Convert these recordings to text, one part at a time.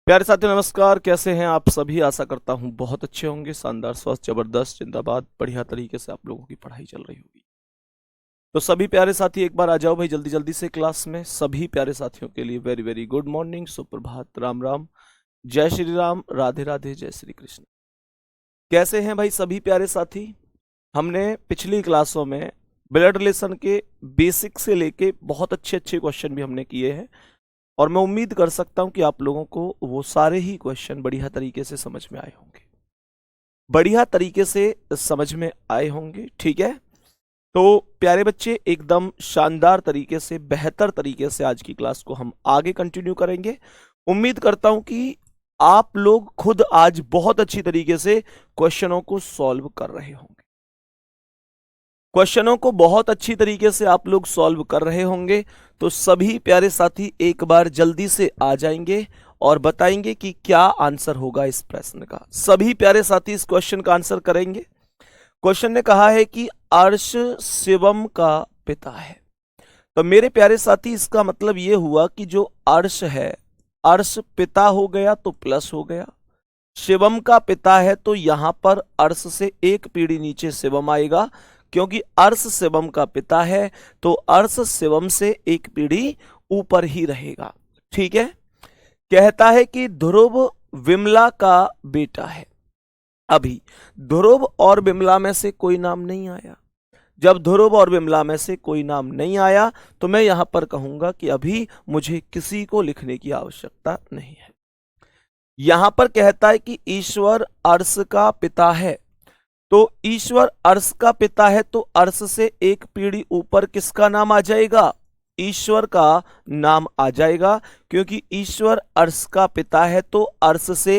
प्यारे साथियों नमस्कार। कैसे हैं आप सभी? आशा करता हूं बहुत अच्छे होंगे। शानदार, स्वस्थ, जबरदस्त, जिंदाबाद, बढ़िया तरीके से आप लोगों की पढ़ाई चल रही होगी। तो सभी प्यारे साथी एक बार आ जाओ भाई जल्दी जल्दी से क्लास में। सभी प्यारे साथियों के लिए वेरी वेरी गुड मॉर्निंग, सुप्रभात, राम राम, जय श्री राम, राधे राधे, जय श्री कृष्ण। कैसे हैं भाई सभी प्यारे साथी? हमने पिछली क्लासों में ब्लड रिलेशन के बेसिक से लेके बहुत अच्छे अच्छे क्वेश्चन भी हमने किए हैं, और मैं उम्मीद कर सकता हूं कि आप लोगों को वो सारे ही क्वेश्चन बढ़िया तरीके से समझ में आए होंगे, बढ़िया तरीके से समझ में आए होंगे। ठीक है, तो प्यारे बच्चे एकदम शानदार तरीके से, बेहतर तरीके से आज की क्लास को हम आगे कंटिन्यू करेंगे। उम्मीद करता हूं कि आप लोग खुद आज बहुत अच्छी तरीके से क्वेश्चनों को सॉल्व कर रहे होंगे। क्वेश्चनों को बहुत अच्छी तरीके से आप लोग सॉल्व कर रहे होंगे। तो सभी प्यारे साथी एक बार जल्दी से आ जाएंगे और बताएंगे कि क्या आंसर होगा इस प्रश्न का। सभी प्यारे साथी इस क्वेश्चन का आंसर करेंगे। क्वेश्चन ने कहा है कि अर्श शिवम का पिता है। तो मेरे प्यारे साथी इसका मतलब यह हुआ कि जो अर्श है, अर्श पिता हो गया तो प्लस हो गया, शिवम का पिता है तो यहां पर अर्श से एक पीढ़ी नीचे शिवम आएगा, क्योंकि अर्श शिवम का पिता है तो अर्श शिवम से एक पीढ़ी ऊपर ही रहेगा। ठीक है, कहता है कि ध्रुव विमला का बेटा है। अभी ध्रुव और विमला में से कोई नाम नहीं आया। जब ध्रुव और विमला में से कोई नाम नहीं आया तो मैं यहां पर कहूंगा कि अभी मुझे किसी को लिखने की आवश्यकता नहीं है। यहां पर कहता है कि ईश्वर अर्श का पिता है, तो ईश्वर अर्श का पिता है तो अर्श से एक पीढ़ी ऊपर किसका नाम आ जाएगा? ईश्वर का नाम आ जाएगा, क्योंकि ईश्वर अर्श का पिता है तो अर्श से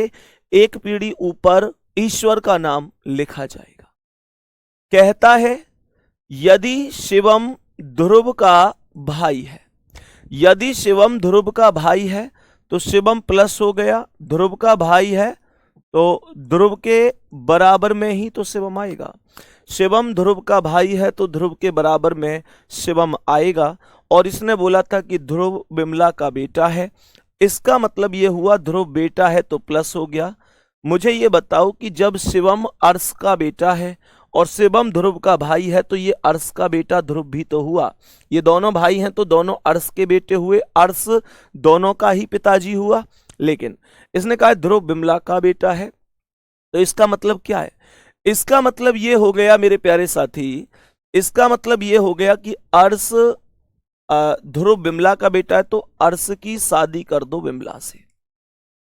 एक पीढ़ी ऊपर ईश्वर का नाम लिखा जाएगा। कहता है यदि शिवम ध्रुव का भाई है, यदि शिवम ध्रुव का भाई है तो शिवम प्लस हो गया, ध्रुव का भाई है तो ध्रुव के बराबर में ही तो शिवम आएगा। शिवम ध्रुव का भाई है तो ध्रुव के बराबर में शिवम आएगा। और इसने बोला था कि ध्रुव विमला का बेटा है, इसका मतलब यह हुआ ध्रुव बेटा है तो प्लस हो गया। मुझे ये बताओ कि जब शिवम अर्श का बेटा है और शिवम ध्रुव का भाई है तो ये अर्श का बेटा ध्रुव भी तो हुआ। ये दोनों भाई हैं तो दोनों अर्श के बेटे हुए, अर्श दोनों का ही पिताजी हुआ। लेकिन इसने कहा ध्रुव विमला का बेटा है, तो इसका मतलब क्या है? इसका मतलब ये हो गया मेरे प्यारे साथी, इसका मतलब ये हो गया कि अर्श ध्रुव विमला का बेटा है तो अर्श की शादी कर दो विमला से।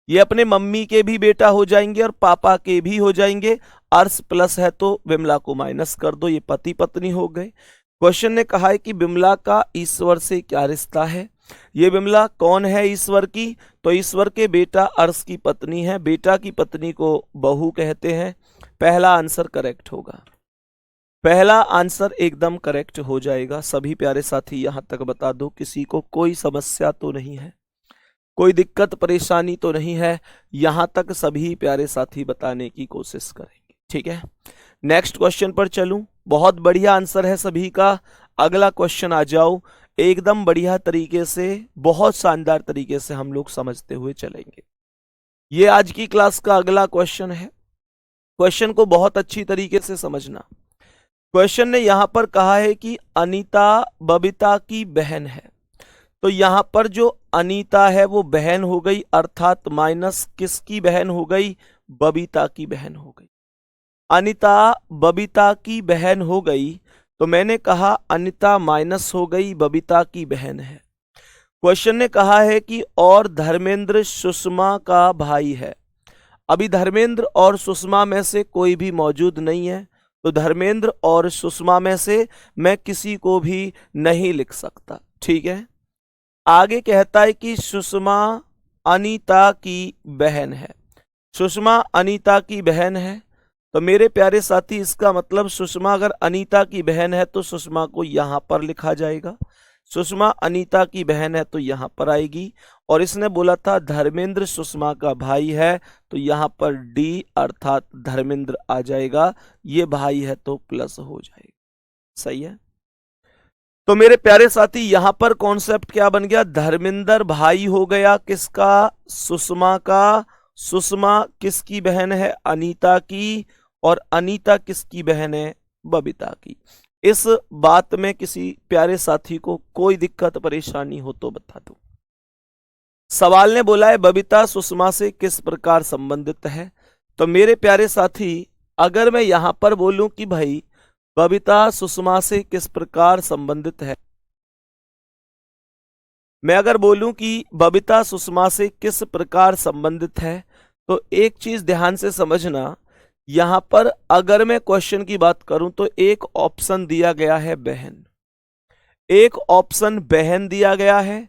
ये अपने मम्मी के भी बेटा हो जाएंगे और पापा के भी हो जाएंगे। अर्श प्लस है तो विमला को माइनस कर दो, ये पति पत्नी हो गए। क्वेश्चन ने कहा है कि विमला का ईश्वर से क्या रिश्ता है। ये विमला कौन है ईश्वर की? तो ईश्वर के बेटा अर्श की पत्नी है, बेटा की पत्नी को बहू कहते हैं। पहला आंसर करेक्ट होगा, पहला आंसर एकदम करेक्ट हो जाएगा। सभी प्यारे साथी यहां तक बता दो, किसी को कोई समस्या तो नहीं है, कोई दिक्कत परेशानी तो नहीं है? यहां तक सभी प्यारे साथी बताने की कोशिश करेंगे। ठीक है, नेक्स्ट क्वेश्चन पर चलूं। बहुत बढ़िया आंसर है सभी का। अगला क्वेश्चन आ जाओ, एकदम बढ़िया तरीके से, बहुत शानदार तरीके से हम लोग समझते हुए चलेंगे। ये आज की क्लास का अगला क्वेश्चन है। क्वेश्चन को बहुत अच्छी तरीके से समझना। क्वेश्चन ने यहां पर कहा है कि अनीता बबीता की बहन है। तो यहां पर जो अनीता है वो बहन हो गई, अर्थात माइनस किसकी बहन हो गई? बबीता की बहन हो गई। अनीता बबीता की बहन हो गई, तो मैंने कहा अनीता माइनस हो गई, बबीता की बहन है। क्वेश्चन ने कहा है कि और धर्मेंद्र सुषमा का भाई है। अभी धर्मेंद्र और सुषमा में से कोई भी मौजूद नहीं है, तो धर्मेंद्र और सुषमा में से मैं किसी को भी नहीं लिख सकता। ठीक है, आगे कहता है कि सुषमा अनीता की बहन है। सुषमा अनीता की बहन है, तो मेरे प्यारे साथी इसका मतलब सुषमा अगर अनीता की बहन है तो सुषमा को यहां पर लिखा जाएगा। सुषमा अनीता की बहन है तो यहां पर आएगी। और इसने बोला था धर्मेंद्र सुषमा का भाई है, तो यहां पर डी अर्थात धर्मेंद्र आ जाएगा। ये भाई है तो प्लस हो जाएगा। सही है। तो मेरे प्यारे साथी यहां पर कॉन्सेप्ट क्या बन गया, धर्मेंद्र भाई हो गया किसका, सुषमा का। सुषमा किसकी बहन है, अनीता की। और अनीता किसकी बहन है, बबीता की। इस बात में किसी प्यारे साथी को कोई दिक्कत परेशानी हो तो बता दो। सवाल ने बोला है बबीता सुषमा से किस प्रकार संबंधित है। तो मेरे प्यारे साथी अगर मैं यहां पर बोलूं कि भाई बबीता सुषमा से किस प्रकार संबंधित है, मैं अगर बोलूं कि बबीता सुषमा से किस प्रकार संबंधित है, तो एक चीज ध्यान से समझना, यहां पर अगर मैं क्वेश्चन की बात करूं तो एक ऑप्शन दिया गया है बहन, एक ऑप्शन बहन दिया गया है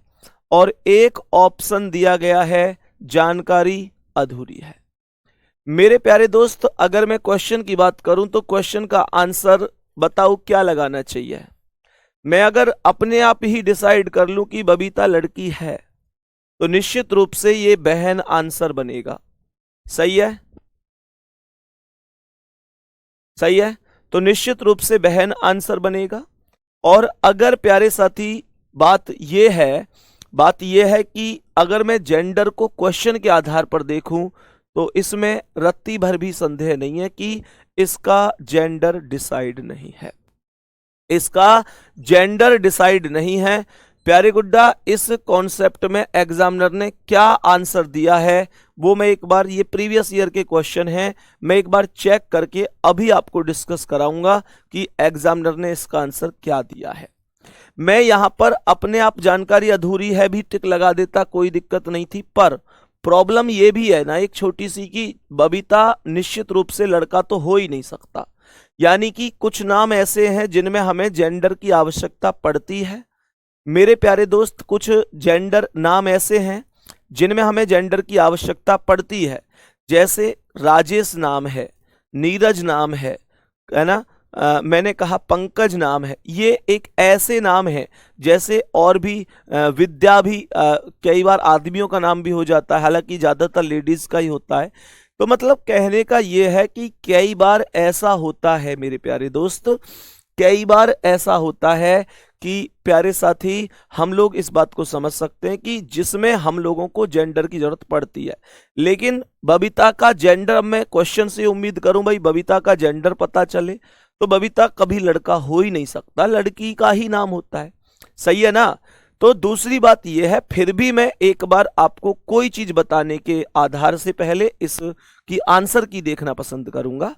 और एक ऑप्शन दिया गया है जानकारी अधूरी है। मेरे प्यारे दोस्त अगर मैं क्वेश्चन की बात करूं तो क्वेश्चन का आंसर बताओ क्या लगाना चाहिए। मैं अगर अपने आप ही डिसाइड कर लूं कि बबीता लड़की है तो निश्चित रूप से ये बहन आंसर बनेगा। सही है, सही है, तो निश्चित रूप से बहन आंसर बनेगा। और अगर प्यारे साथी बात यह है कि अगर मैं जेंडर को क्वेश्चन के आधार पर देखूं तो इसमें रत्ती भर भी संदेह नहीं है कि इसका जेंडर डिसाइड नहीं है, इसका जेंडर डिसाइड नहीं है। प्यारे गुड्डा इस कॉन्सेप्ट में एग्जामिनर ने क्या आंसर दिया है वो मैं एक बार, ये प्रीवियस ईयर के क्वेश्चन हैं, मैं एक बार चेक करके अभी आपको डिस्कस कराऊंगा कि एग्जामिनर ने इसका आंसर क्या दिया है। मैं यहां पर अपने आप जानकारी अधूरी है भी टिक लगा देता, कोई दिक्कत नहीं थी, पर प्रॉब्लम ये भी है ना एक छोटी सी कि बबीता निश्चित रूप से लड़का तो हो ही नहीं सकता, यानी कि कुछ नाम ऐसे हैं जिनमें हमें जेंडर की आवश्यकता पड़ती है। मेरे प्यारे दोस्त कुछ जेंडर नाम ऐसे हैं जिनमें हमें जेंडर की आवश्यकता पड़ती है, जैसे राजेश नाम है, नीरज नाम है ना, मैंने कहा पंकज नाम है, ये एक ऐसे नाम है। जैसे और भी विद्या भी कई बार आदमियों का नाम भी हो जाता है, हालांकि ज्यादातर लेडीज का ही होता है। तो मतलब कहने का ये है कि कई बार ऐसा होता है मेरे प्यारे दोस्त, कई बार ऐसा होता है कि प्यारे साथी हम लोग इस बात को समझ सकते हैं कि जिसमें हम लोगों को जेंडर की जरूरत पड़ती है, लेकिन बबीता का जेंडर, मैं क्वेश्चन से उम्मीद करूं भाई बबीता का जेंडर पता चले, तो बबीता कभी लड़का हो ही नहीं सकता, लड़की का ही नाम होता है। सही है ना। तो दूसरी बात यह है, फिर भी मैं एक बार आपको कोई चीज बताने के आधार से पहले इसकी आंसर की देखना पसंद करूंगा,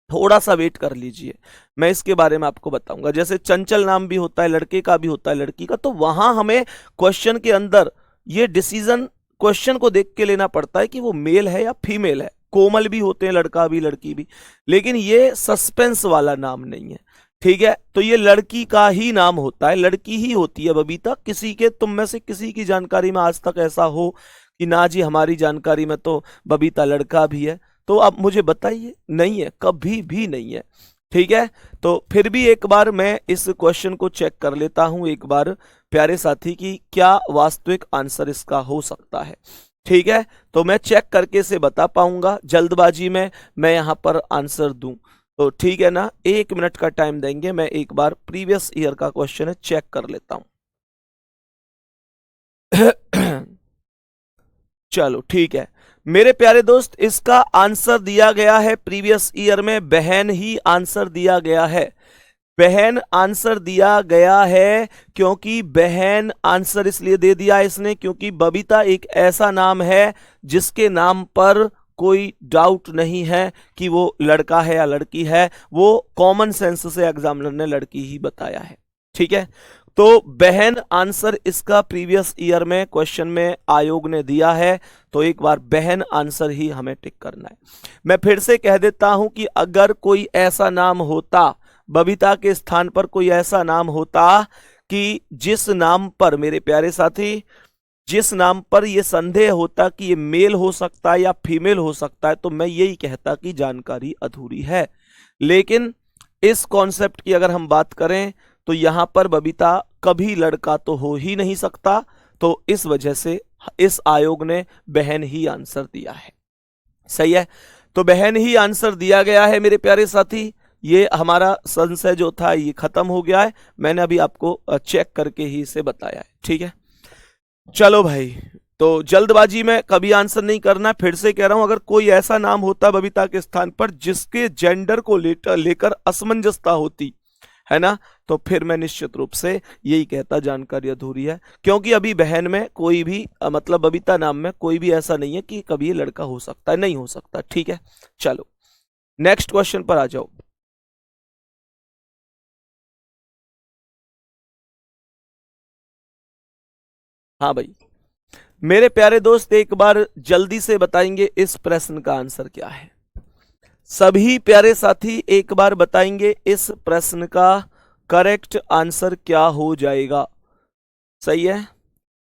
थोड़ा सा वेट कर लीजिए, मैं इसके बारे में आपको बताऊंगा। जैसे चंचल नाम भी होता है, लड़के का भी होता है, लड़की का, तो वहां हमें क्वेश्चन के अंदर ये डिसीजन क्वेश्चन को देख के लेना पड़ता है कि वो मेल है या फीमेल है। कोमल भी होते हैं, लड़का भी लड़की भी, लेकिन ये सस्पेंस वाला नाम नहीं है, ठीक है। तो ये लड़की का ही नाम होता है, लड़की ही होती है बबीता। किसी के, तुम में से किसी की जानकारी में आज तक ऐसा हो कि ना जी हमारी जानकारी में तो बबीता लड़का भी है, तो आप मुझे बताइए, नहीं है, कभी भी नहीं है, ठीक है। तो फिर भी एक बार मैं इस क्वेश्चन को चेक कर लेता हूं एक बार प्यारे साथी की क्या वास्तविक आंसर इसका हो सकता है, ठीक है। तो मैं चेक करके से बता पाऊंगा, जल्दबाजी में मैं यहां पर आंसर दूं तो ठीक है ना। 1 मिनट का टाइम देंगे, मैं एक बार प्रीवियस ईयर का क्वेश्चन है चेक कर लेता हूं। चलो ठीक है मेरे प्यारे दोस्त, इसका आंसर दिया गया है प्रीवियस ईयर में, बहन ही आंसर दिया गया है, बहन आंसर दिया गया है। क्योंकि बहन आंसर इसलिए दे दिया इसने क्योंकि बबीता एक ऐसा नाम है जिसके नाम पर कोई डाउट नहीं है कि वो लड़का है या लड़की है, वो कॉमन सेंस से एग्जामिनर ने लड़की ही बताया है, ठीक है। तो बहन आंसर इसका प्रीवियस ईयर में क्वेश्चन में आयोग ने दिया है, तो एक बार बहन आंसर ही हमें टिक करना है। मैं फिर से कह देता हूं कि अगर कोई ऐसा नाम होता, बबीता के स्थान पर कोई ऐसा नाम होता कि जिस नाम पर मेरे प्यारे साथी, जिस नाम पर यह संदेह होता कि ये मेल हो सकता है या फीमेल हो सकता है, तो मैं यही कहता कि जानकारी अधूरी है। लेकिन इस कॉन्सेप्ट की अगर हम बात करें तो यहां पर बबीता कभी लड़का तो हो ही नहीं सकता, तो इस वजह से इस आयोग ने बहन ही आंसर दिया है। सही है, तो बहन ही आंसर दिया गया है मेरे प्यारे साथी। ये हमारा संशय जो था ये खत्म हो गया है, मैंने अभी आपको चेक करके ही इसे बताया है। ठीक है, चलो भाई, तो जल्दबाजी में कभी आंसर नहीं करना। फिर से कह रहा हूं, अगर कोई ऐसा नाम होता बबीता के स्थान पर जिसके जेंडर को लेकर असमंजसता होती है ना, तो फिर मैं निश्चित रूप से यही कहता जानकारी अधूरी है, क्योंकि अभी बहन में कोई भी मतलब बबीता नाम में कोई भी ऐसा नहीं है कि कभी ये लड़का हो सकता है, नहीं हो सकता। ठीक है, चलो नेक्स्ट क्वेश्चन पर आ जाओ। हाँ भाई, मेरे प्यारे दोस्त एक बार जल्दी से बताएंगे इस प्रश्न का आंसर क्या है। सभी प्यारे साथी एक बार बताएंगे इस प्रश्न का करेक्ट आंसर क्या हो जाएगा। सही है,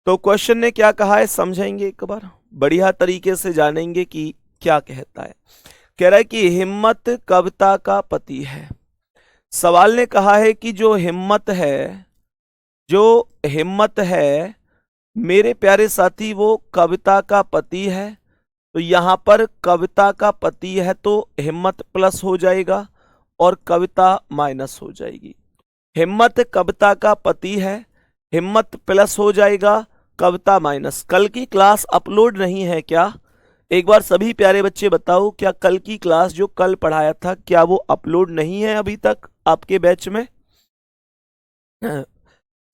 तो क्वेश्चन ने क्या कहा है समझेंगे एक बार, बढ़िया तरीके से जानेंगे कि क्या कहता है। कह रहा है कि हिम्मत कविता का पति है। सवाल ने कहा है कि जो हिम्मत है मेरे प्यारे साथी वो कविता का पति है। तो यहां पर कविता का पति है तो हिम्मत प्लस हो जाएगा और कविता माइनस हो जाएगी। हिम्मत कविता का पति है, हिम्मत प्लस हो जाएगा, कविता माइनस। कल की क्लास अपलोड नहीं है क्या? एक बार सभी प्यारे बच्चे बताओ, क्या कल की क्लास जो कल पढ़ाया था क्या वो अपलोड नहीं है अभी तक आपके बैच में?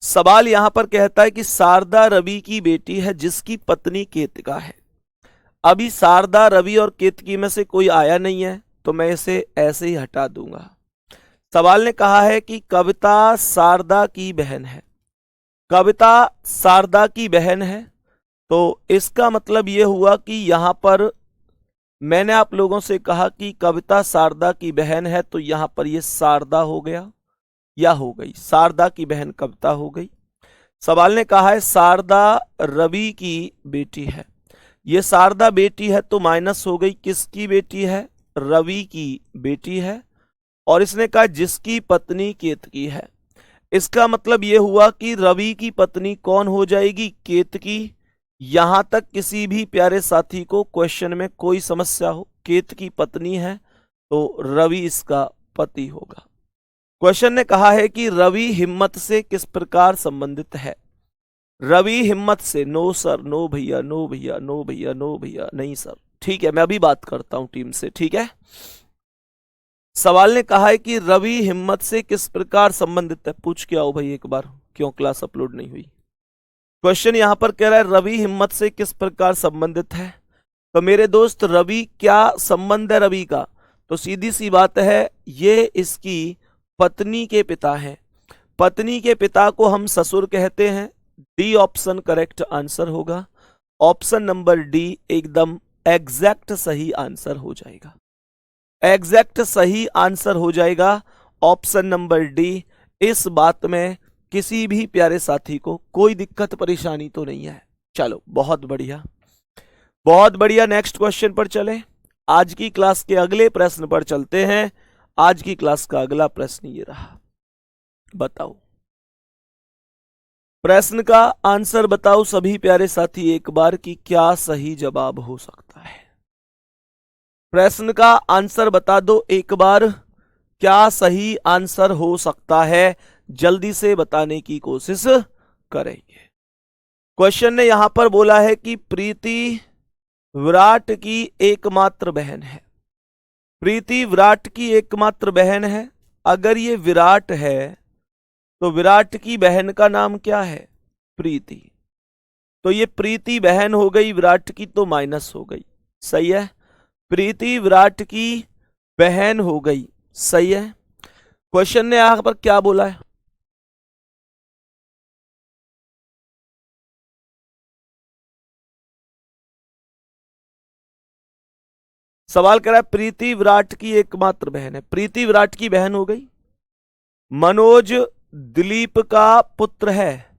सवाल यहां पर कहता है कि शारदा रवि की बेटी है जिसकी पत्नी केतका है। अभी शारदा रवि और केतकी में से कोई आया नहीं है तो मैं इसे ऐसे ही हटा दूंगा। सवाल ने कहा है कि कविता शारदा की बहन है। कविता शारदा की बहन है तो इसका मतलब यह हुआ कि यहां पर मैंने आप लोगों से कहा कि कविता शारदा की बहन है, तो यहां पर यह शारदा हो गया या हो गई, शारदा की बहन कविता हो गई। सवाल ने कहा है शारदा रवि की बेटी है। ये शारदा बेटी है तो माइनस हो गई, किसकी बेटी है? रवि की बेटी है। और इसने कहा जिसकी पत्नी केतकी है। इसका मतलब यह हुआ कि रवि की पत्नी कौन हो जाएगी? केतकी। यहां तक किसी भी प्यारे साथी को क्वेश्चन में कोई समस्या हो, केतकी पत्नी है तो रवि इसका पति होगा। क्वेश्चन ने कहा है कि रवि हिम्मत से किस प्रकार संबंधित है। रवि हिम्मत से, नो सर, नो भैया, नो भैया, नो भैया, नो भैया, नहीं सर। ठीक है, मैं अभी बात करता हूं टीम से। ठीक है, सवाल ने कहा है कि रवि हिम्मत से किस प्रकार संबंधित है। पूछ के आओ भाई एक बार, क्यों क्लास अपलोड नहीं हुई। क्वेश्चन यहां पर कह रहा है रवि हिम्मत से किस प्रकार संबंधित है। तो मेरे दोस्त रवि, क्या संबंध है रवि का? तो सीधी सी बात है, ये इसकी पत्नी के पिता हैं। पत्नी के पिता को हम ससुर कहते हैं। डी ऑप्शन करेक्ट आंसर होगा। ऑप्शन नंबर डी एकदम एग्जैक्ट सही आंसर हो जाएगा। एग्जैक्ट सही आंसर हो जाएगा ऑप्शन नंबर डी। इस बात में किसी भी प्यारे साथी को कोई दिक्कत परेशानी तो नहीं है। चलो बहुत बढ़िया, बहुत बढ़िया। नेक्स्ट क्वेश्चन पर चलें। आज की क्लास के अगले प्रश्न पर चलते हैं। आज की क्लास का अगला प्रश्न ये रहा, बताओ प्रश्न का आंसर बताओ सभी प्यारे साथी एक बार कि क्या सही जवाब हो सकता है। प्रश्न का आंसर बता दो एक बार, क्या सही आंसर हो सकता है, जल्दी से बताने की कोशिश करेंगे। क्वेश्चन ने यहां पर बोला है कि प्रीति विराट की एकमात्र बहन है। प्रीति विराट की एकमात्र बहन है। अगर ये विराट है तो विराट की बहन का नाम क्या है? प्रीति। तो ये प्रीति बहन हो गई विराट की तो माइनस हो गई। सही है, प्रीति विराट की बहन हो गई। सही है। क्वेश्चन ने यहां पर क्या बोला है? सवाल कर रहा है प्रीति विराट की एकमात्र बहन है। प्रीति विराट की बहन हो गई। मनोज दिलीप का पुत्र है।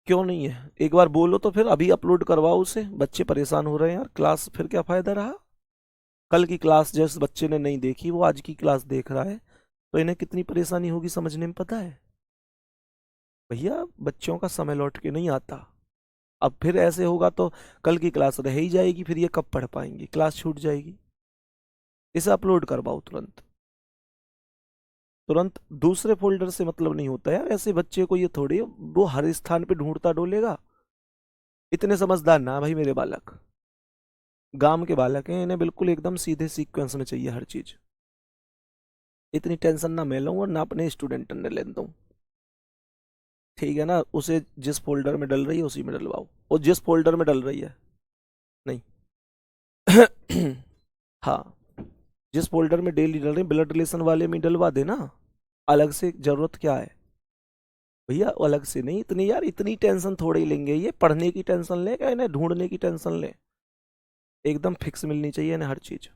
क्यों नहीं है? एक बार बोलो तो फिर अभी अपलोड करवाओ उसे। बच्चे परेशान हो रहे हैं यार, क्लास फिर क्या फायदा रहा। कल की क्लास जिस बच्चे ने नहीं देखी वो आज की क्लास देख रहा है, तो इन्हें कितनी परेशानी होगी समझने में पता है? भैया बच्चों का समय लौट के नहीं आता। अब फिर ऐसे होगा तो कल की क्लास रह ही जाएगी, फिर ये कब पढ़ पाएंगे, क्लास छूट जाएगी। इसे अपलोड करवाओ तुरंत। तुरंत दूसरे फोल्डर से मतलब नहीं होता यार, ऐसे बच्चे को ये थोड़ी वो हर स्थान पे ढूंढता डोलेगा। इतने समझदार ना भाई मेरे बालक, गांव के बालक हैं, इन्हें बिल्कुल एकदम सीधे सीक्वेंस में चाहिए हर चीज। इतनी टेंशन ना मैं लूँ और ना अपने स्टूडेंट ने ले दूँ, ठीक है ना। उसे जिस फोल्डर में डल रही है उसी में डलवाओ, और जिस फोल्डर में डल रही है नहीं हाँ, जिस फोल्डर में डेली डल रही है ब्लड रिलेशन वाले में डलवा देना, अलग से जरूरत क्या है भैया, अलग से नहीं। इतनी यार इतनी टेंशन थोड़ी ही लेंगे, ये पढ़ने की टेंशन ले क्या इन्हें ढूंढने की टेंशन ले, एकदम फिक्स मिलनी चाहिए इन्हें हर चीज,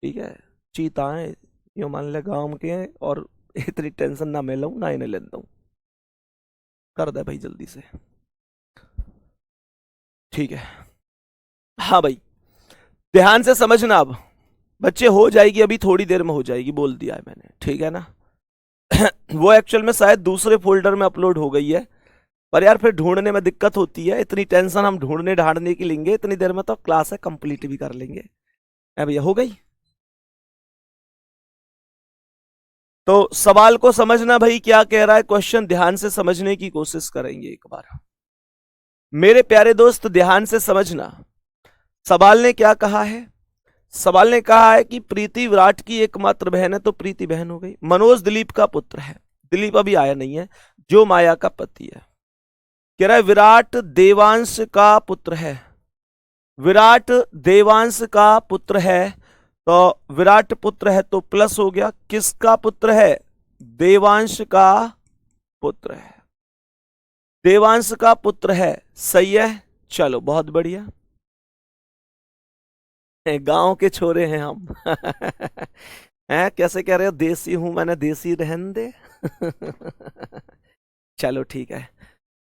ठीक है। चीताएं यो मान ले गांव के हैं, और इतनी टेंशन ना मैं लूँ ना इन्हें लेता हूँ, कर दे भाई जल्दी से, ठीक है। हाँ भाई ध्यान से समझना, अब बच्चे हो जाएगी, अभी थोड़ी देर में हो जाएगी, बोल दिया है मैंने, ठीक है ना। वो एक्चुअल में शायद दूसरे फोल्डर में अपलोड हो गई है, पर यार फिर ढूंढने में दिक्कत होती है, इतनी टेंशन हम ढूंढने ढांढने की लेंगे, इतनी देर में तो क्लास है कंप्लीट भी कर लेंगे। है भैया हो गई। तो सवाल को समझना भाई, क्या कह रहा है क्वेश्चन, ध्यान से समझने की कोशिश करेंगे एक बार। मेरे प्यारे दोस्त ध्यान से समझना, सवाल ने क्या कहा है। सवाल ने कहा है कि प्रीति विराट की एकमात्र बहन है, तो प्रीति बहन हो गई। मनोज दिलीप का पुत्र है, दिलीप अभी आया नहीं है, जो माया का पति है। कह रहा है विराट देवांश का पुत्र है, विराट देवांश का पुत्र है, तो विराट पुत्र है तो प्लस हो गया, किसका पुत्र है, देवांश का पुत्र है, देवांश का पुत्र है, सही है। चलो बहुत बढ़िया, गांव के छोरे हैं हम हैं, कैसे कह रहे हो, देसी हूं मैंने, देसी रहन दे चलो ठीक है।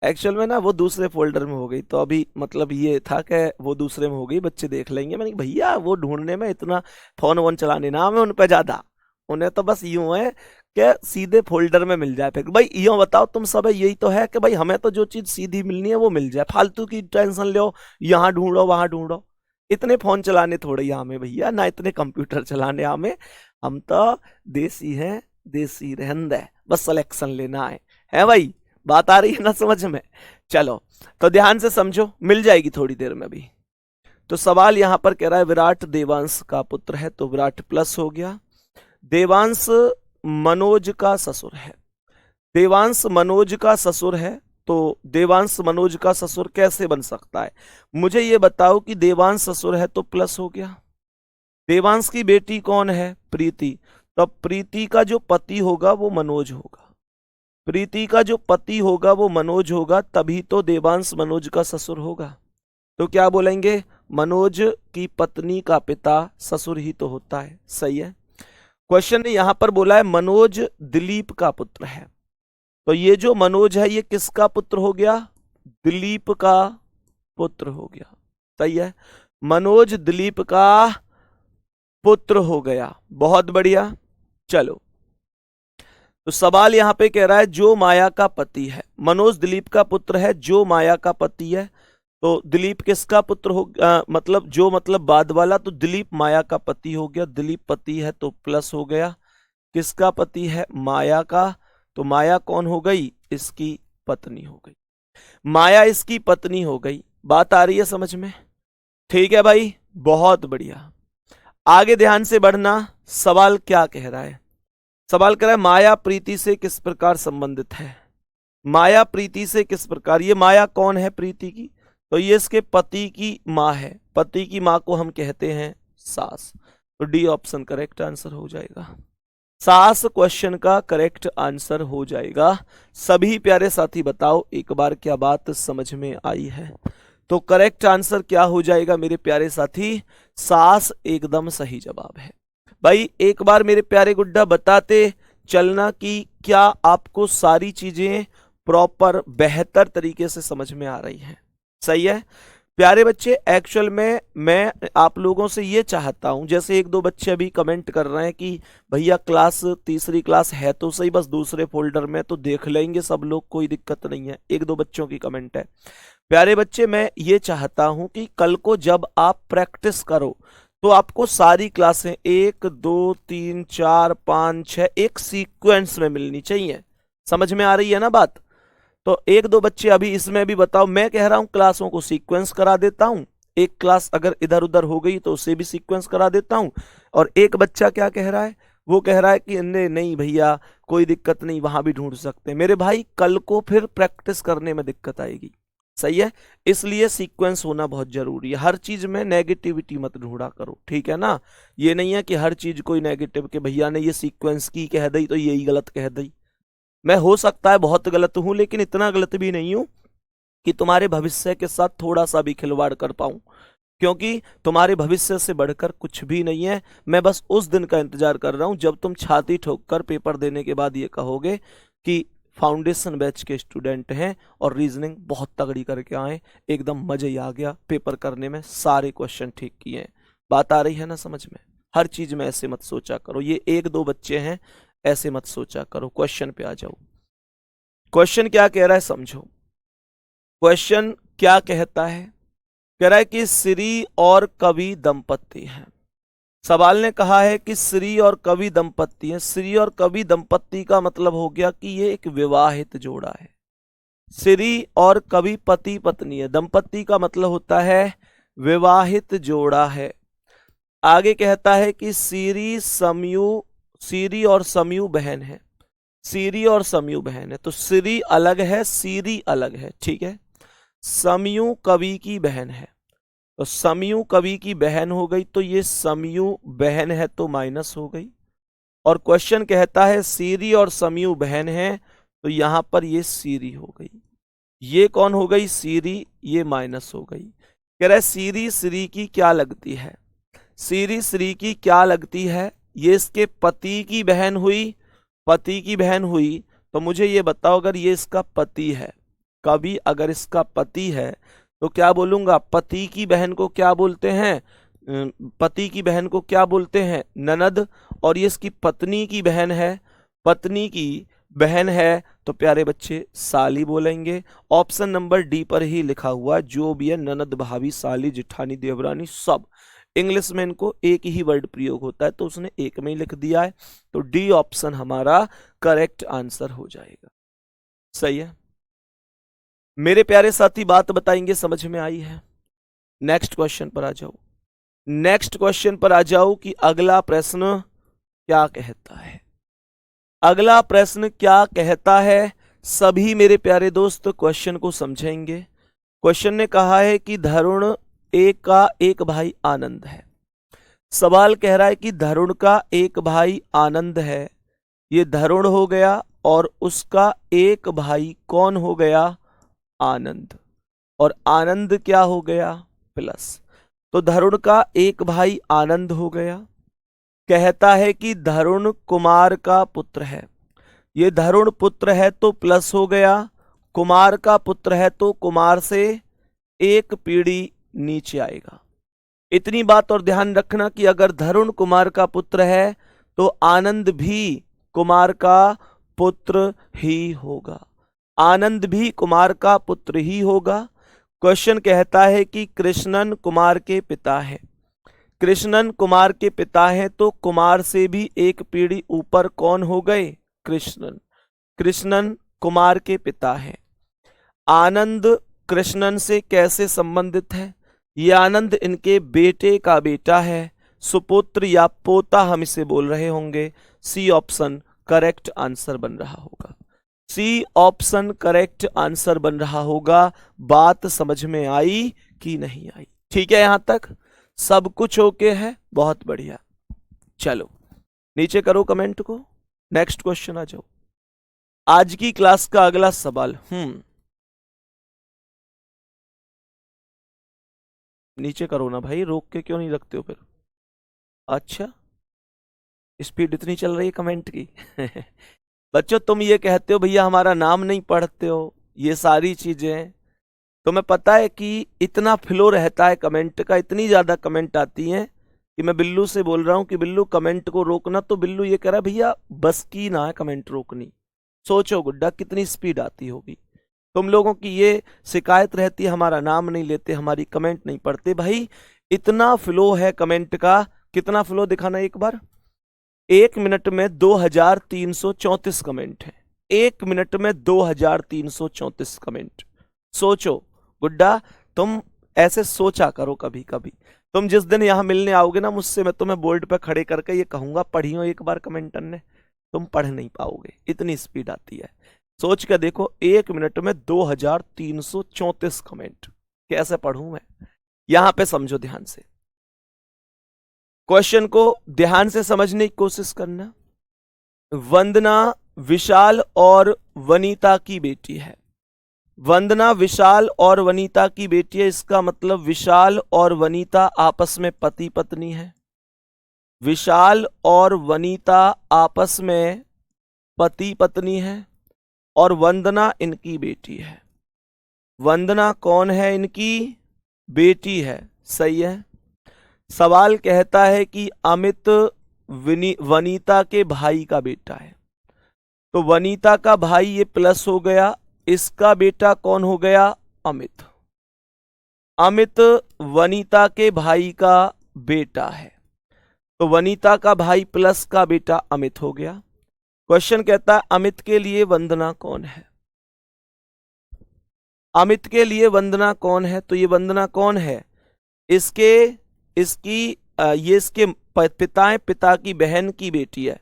एक्चुअल में ना वो दूसरे फोल्डर में हो गई, तो अभी मतलब ये था कि वो दूसरे में हो गई, बच्चे देख लेंगे। मैंने कहा, भैया वो ढूंढने में इतना फोन वोन चलाने ना हमें उन पे ज्यादा, उन्हें तो बस यूं है कि सीधे फोल्डर में मिल जाए। फिर भाई यूं बताओ तुम सब, यही तो है कि भाई हमें तो जो चीज सीधी मिलनी है वो मिल जाए, फालतू की टेंशन लो, यहाँ ढूंढो वहां ढूंढो। इतने फोन चलाने थोड़े ही हमें भैया, ना इतने कंप्यूटर चलाने हमें, हम तो देसी हैं, देसी रहंद है, बस सिलेक्शन लेना है भाई। बात आ रही है ना समझ में। चलो तो ध्यान से समझो, मिल जाएगी थोड़ी देर में भी। तो सवाल यहां पर कह रहा है विराट देवांश का पुत्र है, तो विराट प्लस हो गया। देवांश मनोज का ससुर है, देवांश मनोज का ससुर है, तो देवांश मनोज का ससुर कैसे बन सकता है, मुझे ये बताओ कि देवांश ससुर है तो प्लस हो गया। देवांश की बेटी कौन है, प्रीति, तो प्रीति का जो पति होगा वो मनोज होगा, प्रीति का जो पति होगा वो मनोज होगा, तभी तो देवांश मनोज का ससुर होगा। तो क्या बोलेंगे, मनोज की पत्नी का पिता ससुर ही तो होता है, सही है। क्वेश्चन ने यहां पर बोला है मनोज दिलीप का पुत्र है, तो ये जो मनोज है ये किसका पुत्र हो गया, दिलीप का पुत्र हो गया, सही है। मनोज दिलीप का पुत्र हो गया, बहुत बढ़िया। चलो तो सवाल यहां पे कह रहा है जो माया का पति है, मनोज दिलीप का पुत्र है, जो माया का पति है, तो दिलीप किसका पुत्र हो, मतलब जो मतलब बाद वाला, तो दिलीप माया का पति हो गया, दिलीप पति है तो प्लस हो गया, किसका पति है, माया का, तो माया कौन हो गई, इसकी पत्नी हो गई, माया इसकी पत्नी हो गई। बात आ रही है समझ में, ठीक है भाई, बहुत बढ़िया। आगे ध्यान से बढ़ना, सवाल क्या कह रहा है, सवाल कह रहा है माया प्रीति से किस प्रकार संबंधित है, माया प्रीति से किस प्रकार, ये माया कौन है प्रीति की, तो ये इसके पति की माँ है, पति की माँ को हम कहते हैं सास, तो डी ऑप्शन करेक्ट आंसर हो जाएगा, सास क्वेश्चन का करेक्ट आंसर हो जाएगा। सभी प्यारे साथी बताओ एक बार क्या बात समझ में आई है, तो करेक्ट आंसर क्या हो जाएगा मेरे प्यारे साथी, सास एकदम सही जवाब है। भाई एक बार मेरे प्यारे गुड्डा बताते चलना कि क्या आपको सारी चीजें प्रॉपर बेहतर तरीके से समझ में आ रही हैं, सही है प्यारे बच्चे। एक्चुअल में मैं आप लोगों से ये चाहता हूं, जैसे एक दो बच्चे अभी कमेंट कर रहे हैं कि भैया क्लास तीसरी क्लास है तो सही, बस दूसरे फोल्डर में, तो देख लेंगे सब लोग, कोई दिक्कत नहीं है, एक दो बच्चों की कमेंट है। प्यारे बच्चे मैं ये चाहता हूं कि कल को जब आप प्रैक्टिस करो तो आपको सारी क्लासें 1 2 3 4 5 6 एक सीक्वेंस में मिलनी चाहिए। समझ में आ रही है ना बात? तो एक दो बच्चे अभी इसमें भी बताओ, मैं कह रहा हूं क्लासों को सीक्वेंस करा देता हूं, एक क्लास अगर इधर उधर हो गई तो उसे भी सीक्वेंस करा देता हूं। और एक बच्चा क्या कह रहा है, वो कह रहा है कि नहीं भैया कोई दिक्कत नहीं, वहां भी ढूंढ सकते हैं। मेरे भाई कल को फिर प्रैक्टिस करने में दिक्कत आएगी। सही है, इसलिए सीक्वेंस होना बहुत जरूरी है। हर चीज में नेगेटिविटी मत ढूंढा करो, ठीक है ना? ये नहीं है कि हर चीज कोई नेगेटिव के भैया ने ये सीक्वेंस की कह दी तो यही गलत कह दी। मैं हो सकता है बहुत गलत हूं, लेकिन इतना गलत भी नहीं हूं कि तुम्हारे भविष्य के साथ थोड़ा सा भी खिलवाड़ कर पाऊं, क्योंकि तुम्हारे भविष्य से बढ़कर कुछ भी नहीं है। मैं बस उस दिन का इंतजार कर रहा हूं जब तुम छाती ठोककर पेपर देने के बाद ये कहोगे कि फाउंडेशन बैच के स्टूडेंट हैं और रीजनिंग बहुत तगड़ी करके आए, एकदम मजा ही आ गया पेपर करने में, सारे क्वेश्चन ठीक किए हैं। बात आ रही है ना समझ में? हर चीज में ऐसे मत सोचा करो, ये एक दो बच्चे हैं ऐसे मत सोचा करो। क्वेश्चन पे आ जाओ। क्वेश्चन क्या कह रहा है समझो। क्वेश्चन क्या कहता है? कह रहा है कि श्री और कवि दंपत्ति हैं। सवाल ने कहा है कि श्री और कवि दंपत्ति हैं। श्री और कवि दंपत्ति का मतलब हो गया कि ये एक विवाहित जोड़ा है। श्री और कवि पति पत्नी है, दंपत्ति का मतलब होता है विवाहित जोड़ा है। आगे कहता है कि सीरी और समयू बहन है। सीरी और समयू बहन है, तो श्री अलग है, सीरी अलग है, ठीक है। समयू कवि की बहन है, तो समयू कवि की बहन हो गई, तो ये समयू बहन है तो माइनस हो गई। और क्वेश्चन कहता है सीरी और समयू बहन है, तो यहां पर ये सीरी हो गई। ये कौन हो गई? सीरी, ये माइनस हो गई। कह रहा है सीरी श्री की क्या लगती है? सीरी श्री की क्या लगती है? ये इसके पति की बहन हुई, पति की बहन हुई। तो मुझे ये बताओ, अगर ये इसका पति है, कवि अगर इसका पति है तो क्या बोलूंगा? पति की बहन को क्या बोलते हैं? पति की बहन को क्या बोलते हैं? ननद। और ये इसकी पत्नी की बहन है, पत्नी की बहन है तो प्यारे बच्चे साली बोलेंगे। ऑप्शन नंबर डी पर ही लिखा हुआ, जो भी है ननद, भाभी, साली, जिठानी, देवरानी, सब इंग्लिश में इनको एक ही वर्ड प्रयोग होता है, तो उसने एक में ही लिख दिया है। तो डी ऑप्शन हमारा करेक्ट आंसर हो जाएगा। सही है मेरे प्यारे साथी, बात बताएंगे समझ में आई है? नेक्स्ट क्वेश्चन पर आ जाओ। नेक्स्ट क्वेश्चन पर आ जाओ कि अगला प्रश्न क्या कहता है। अगला प्रश्न क्या कहता है? सभी मेरे प्यारे दोस्त क्वेश्चन को समझेंगे। क्वेश्चन ने कहा है कि धरुण एक का एक भाई आनंद है। सवाल कह रहा है कि धरुण का एक भाई आनंद है, ये धरुण हो गया, और उसका एक भाई कौन हो गया? आनंद। और आनंद क्या हो गया? प्लस। तो धरुण का एक भाई आनंद हो गया। कहता है कि धरुण कुमार का पुत्र है। ये धरुण पुत्र है तो प्लस हो गया, कुमार का पुत्र है तो कुमार से एक पीढ़ी नीचे आएगा। इतनी बात और ध्यान रखना कि अगर धरुण कुमार का पुत्र है तो आनंद भी कुमार का पुत्र ही होगा। आनंद भी कुमार का पुत्र ही होगा। क्वेश्चन कहता है कि कृष्णन कुमार के पिता है। कृष्णन कुमार के पिता हैं तो कुमार से भी एक पीढ़ी ऊपर कौन हो गए? कृष्णन। कृष्णन कुमार के पिता हैं। आनंद कृष्णन से कैसे संबंधित है? ये आनंद इनके बेटे का बेटा है, सुपुत्र या पोता हम इसे बोल रहे होंगे। सी ऑप्शन करेक्ट आंसर बन रहा होगा। सी ऑप्शन करेक्ट आंसर बन रहा होगा। बात समझ में आई कि नहीं आई? ठीक है, यहां तक सब कुछ ओके है? बहुत बढ़िया। चलो नीचे करो कमेंट को। नेक्स्ट क्वेश्चन आ जाओ। आज की क्लास का अगला सवाल नीचे करो ना भाई, रोक के क्यों नहीं रखते हो फिर? अच्छा, स्पीड इतनी चल रही है कमेंट की। बच्चों तुम ये कहते हो भैया हमारा नाम नहीं पढ़ते हो, ये सारी चीजें तुम्हें पता है कि इतना फ्लो रहता है कमेंट का, इतनी ज्यादा कमेंट आती हैं कि मैं बिल्लू से बोल रहा हूं कि बिल्लू कमेंट को रोकना, तो बिल्लू ये कह रहा है भैया बस की ना है कमेंट रोकनी। सोचो गुड्डा कितनी स्पीड आती होगी। तुम लोगों की ये शिकायत रहती है हमारा नाम नहीं लेते, हमारी कमेंट नहीं पढ़ते। भाई इतना फ्लो है कमेंट का, कितना फ्लो दिखाना एक बार। 1 मिनट में 2334 कमेंट है। 1 मिनट में 2334 कमेंट। सोचो गुड्डा, तुम ऐसे सोचा करो कभी कभी। तुम जिस दिन यहां मिलने आओगे ना मुझसे, मैं तुम्हें बोर्ड पे खड़े करके ये कहूंगा पढ़ियो एक बार कमेंटन ने, तुम पढ़ नहीं पाओगे, इतनी स्पीड आती है। सोच के देखो, 1 मिनट में 2334 कमेंट, कैसे पढ़ूं मैं। यहां पे समझो ध्यान से, क्वेश्चन को ध्यान से समझने की कोशिश करना। वंदना विशाल और वनीता की बेटी है। वंदना विशाल और वनीता की बेटी है, इसका मतलब विशाल और वनीता आपस में पति पत्नी है। विशाल और वनीता आपस में पति पत्नी है और वंदना इनकी बेटी है। वंदना कौन है? इनकी बेटी है, सही है। सवाल कहता है कि अमित वनीता के भाई का बेटा है, तो वनीता का भाई ये प्लस हो गया, इसका बेटा कौन हो गया? अमित। अमित वनीता के भाई का बेटा है, तो वनीता का भाई प्लस का बेटा अमित हो गया। क्वेश्चन कहता है अमित के लिए वंदना कौन है? अमित के लिए वंदना कौन है? तो ये वंदना कौन है? ये इसके पिता है, पिता की बहन की बेटी है।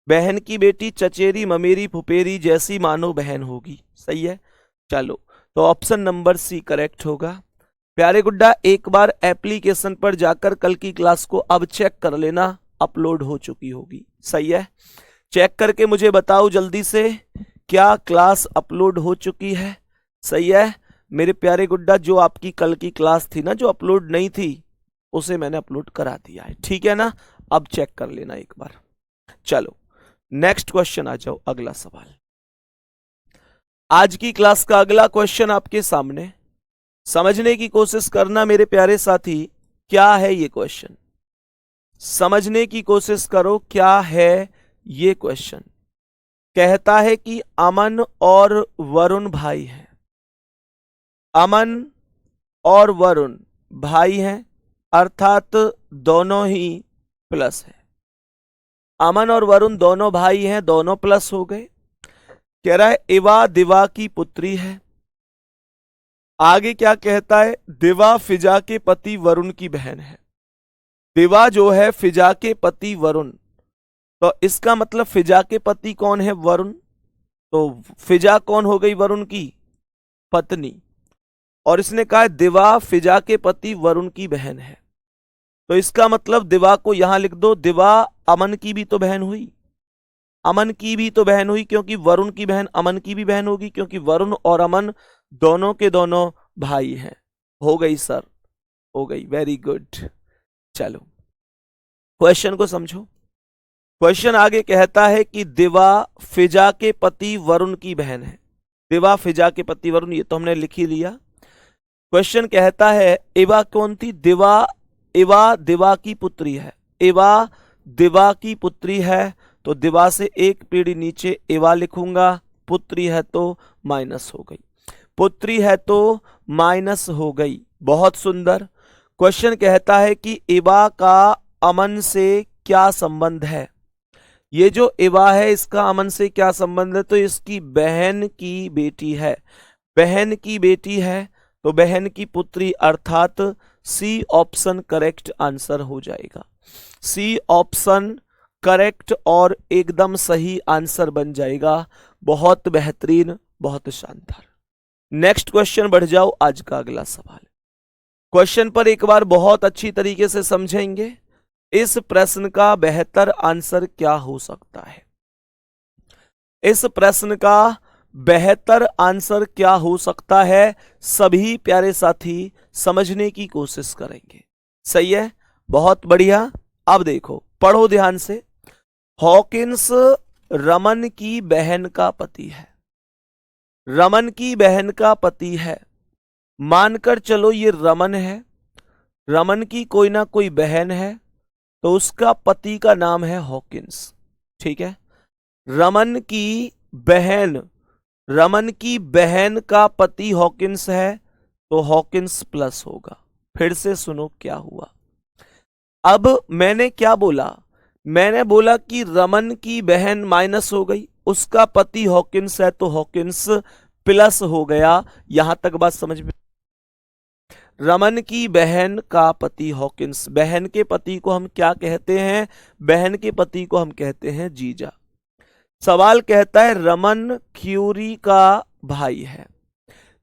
बहन की बेटी चचेरी ममेरी फुफेरी जैसी मानो बहन होगी, सही है। चलो, तो ऑप्शन नंबर सी करेक्ट होगा। प्यारे गुड्डा, एक बार एप्लीकेशन पर जाकर कल की क्लास को अब चेक कर लेना, अपलोड हो चुकी होगी, सही है। चेक करके मुझे बताओ जल्दी से, क्या क्लास अपलोड हो चुकी है? सही है मेरे प्यारे गुड्डा, जो आपकी कल की क्लास थी ना, जो अपलोड नहीं थी, उसे मैंने अपलोड करा दिया है, ठीक है ना। अब चेक कर लेना एक बार। चलो नेक्स्ट क्वेश्चन आ जाओ, अगला सवाल। आज की क्लास का अगला क्वेश्चन आपके सामने, समझने की कोशिश करना मेरे प्यारे साथी। क्या है ये क्वेश्चन? समझने की कोशिश करो, क्या है ये क्वेश्चन। कहता है कि अमन और वरुण भाई हैं। अमन और वरुण भाई हैं, अर्थात दोनों ही प्लस है। अमन और वरुण दोनों भाई हैं, दोनों प्लस हो गए। कह रहा है इवा दिवा की पुत्री है। आगे क्या कहता है? दिवा फिजा के पति वरुण की बहन है। दिवा जो है फिजा के पति वरुण, तो इसका मतलब फिजा के पति कौन है? वरुण। तो फिजा कौन हो गई? वरुण की पत्नी। और इसने कहा दिवा फिजा के पति वरुण की बहन है, तो इसका मतलब दिवा को यहां लिख दो। दिवा अमन की भी तो बहन हुई, अमन की भी तो बहन हुई, क्योंकि वरुण की बहन अमन की भी बहन होगी, क्योंकि वरुण और अमन दोनों के दोनों भाई हैं। हो गई सर, हो गई, वेरी गुड। चलो क्वेश्चन को समझो। क्वेश्चन आगे कहता है कि दिवा फिजा के पति वरुण की बहन है। दिवा फिजा के पति वरुण, ये तो हमने लिख ही लिया। क्वेश्चन कहता है इवा कौन थी? दिवा। इवा दिवा की पुत्री है। इवा दिवा की पुत्री है, तो दिवा से एक पीढ़ी नीचे इवा लिखूंगा। पुत्री है तो माइनस हो गई, पुत्री है तो माइनस हो गई। बहुत सुंदर। क्वेश्चन कहता है कि इवा का अमन से क्या संबंध है? ये जो इवा है इसका अमन से क्या संबंध है? तो इसकी बहन की बेटी है। बहन की बेटी है तो बहन की पुत्री, अर्थात सी ऑप्शन करेक्ट आंसर हो जाएगा। सी ऑप्शन करेक्ट और एकदम सही आंसर बन जाएगा। बहुत बेहतरीन, बहुत शानदार। नेक्स्ट क्वेश्चन बढ़ जाओ, आज का अगला सवाल। क्वेश्चन पर एक बार बहुत अच्छी तरीके से समझेंगे। इस प्रश्न का बेहतर आंसर क्या हो सकता है? इस प्रश्न का बेहतर आंसर क्या हो सकता है? सभी प्यारे साथी समझने की कोशिश करेंगे, सही है, बहुत बढ़िया। अब देखो, पढ़ो ध्यान से। हॉकिंस रमन की बहन का पति है। रमन की बहन का पति है, मानकर चलो ये रमन है, रमन की कोई ना कोई बहन है, तो उसका पति का नाम है हॉकिंस, ठीक है। रमन की बहन का पति हॉकिंस है, तो हॉकिंस प्लस होगा। फिर से सुनो क्या हुआ। अब मैंने क्या बोला, मैंने बोला कि रमन की बहन माइनस हो गई, उसका पति हॉकिंस है तो हॉकिंस प्लस हो गया। यहां तक बात समझ में। रमन की बहन का पति हॉकिंस, बहन के पति को हम क्या कहते हैं, बहन के पति को हम कहते हैं जीजा। सवाल कहता है रमन क्यूरी का भाई है।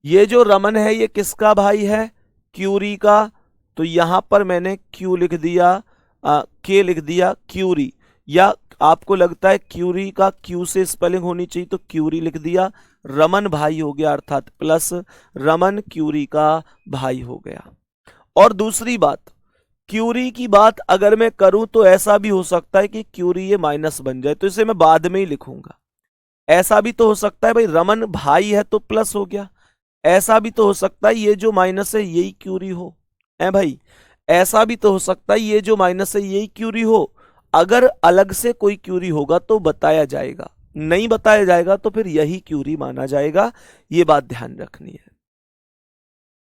ये जो रमन है ये किसका भाई है, क्यूरी का। तो यहां पर मैंने क्यू लिख दिया, के लिख दिया, क्यूरी। या आपको लगता है क्यूरी का क्यू से स्पेलिंग होनी चाहिए तो क्यूरी लिख दिया। रमन भाई हो गया अर्थात प्लस, रमन क्यूरी का भाई हो गया। और दूसरी बात, क्यूरी की बात अगर मैं करूं तो ऐसा भी हो सकता है कि क्यूरी ये माइनस बन जाए, तो इसे मैं बाद में ही लिखूंगा। ऐसा भी तो हो सकता है भाई रमन भाई है तो प्लस हो गया, ऐसा भी तो हो सकता है ये जो माइनस है यही क्यूरी हो, है भाई। ऐसा भी तो हो सकता है ये जो माइनस है यही क्यूरी हो। अगर अलग से कोई क्यूरी होगा तो बताया जाएगा, नहीं बताया जाएगा तो फिर यही क्यूरी माना जाएगा। ये बात ध्यान रखनी है।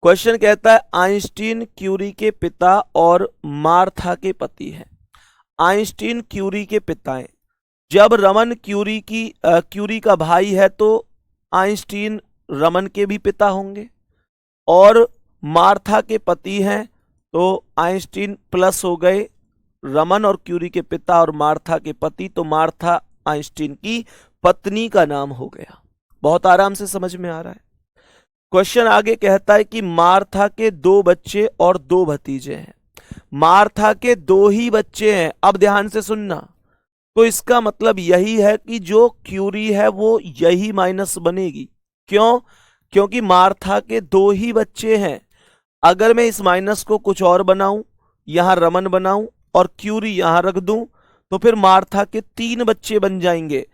क्वेश्चन कहता है आइंस्टीन क्यूरी के पिता और मार्था के पति हैं। आइंस्टीन क्यूरी के पिता हैं। जब रमन क्यूरी का भाई है तो आइंस्टीन रमन के भी पिता होंगे, और मार्था के पति हैं तो आइंस्टीन प्लस हो गए, रमन और क्यूरी के पिता और मार्था के पति, तो मार्था आइंस्टीन की पत्नी का नाम हो गया। बहुत आराम से समझ में आ रहा है। क्वेश्चन आगे कहता है कि मार्था के 2 बच्चे और 2 भतीजे हैं। मार्था के 2 ही बच्चे हैं। अब ध्यान से सुनना, तो इसका मतलब यही है कि जो क्यूरी है वो यही माइनस बनेगी। क्यों? क्योंकि मार्था के 2 ही बच्चे हैं। अगर मैं इस माइनस को कुछ और बनाऊं, यहां रमन बनाऊं और क्यूरी यहां रख दूं, तो फिर मार्था के 3 बच्चे बन जाएंगे।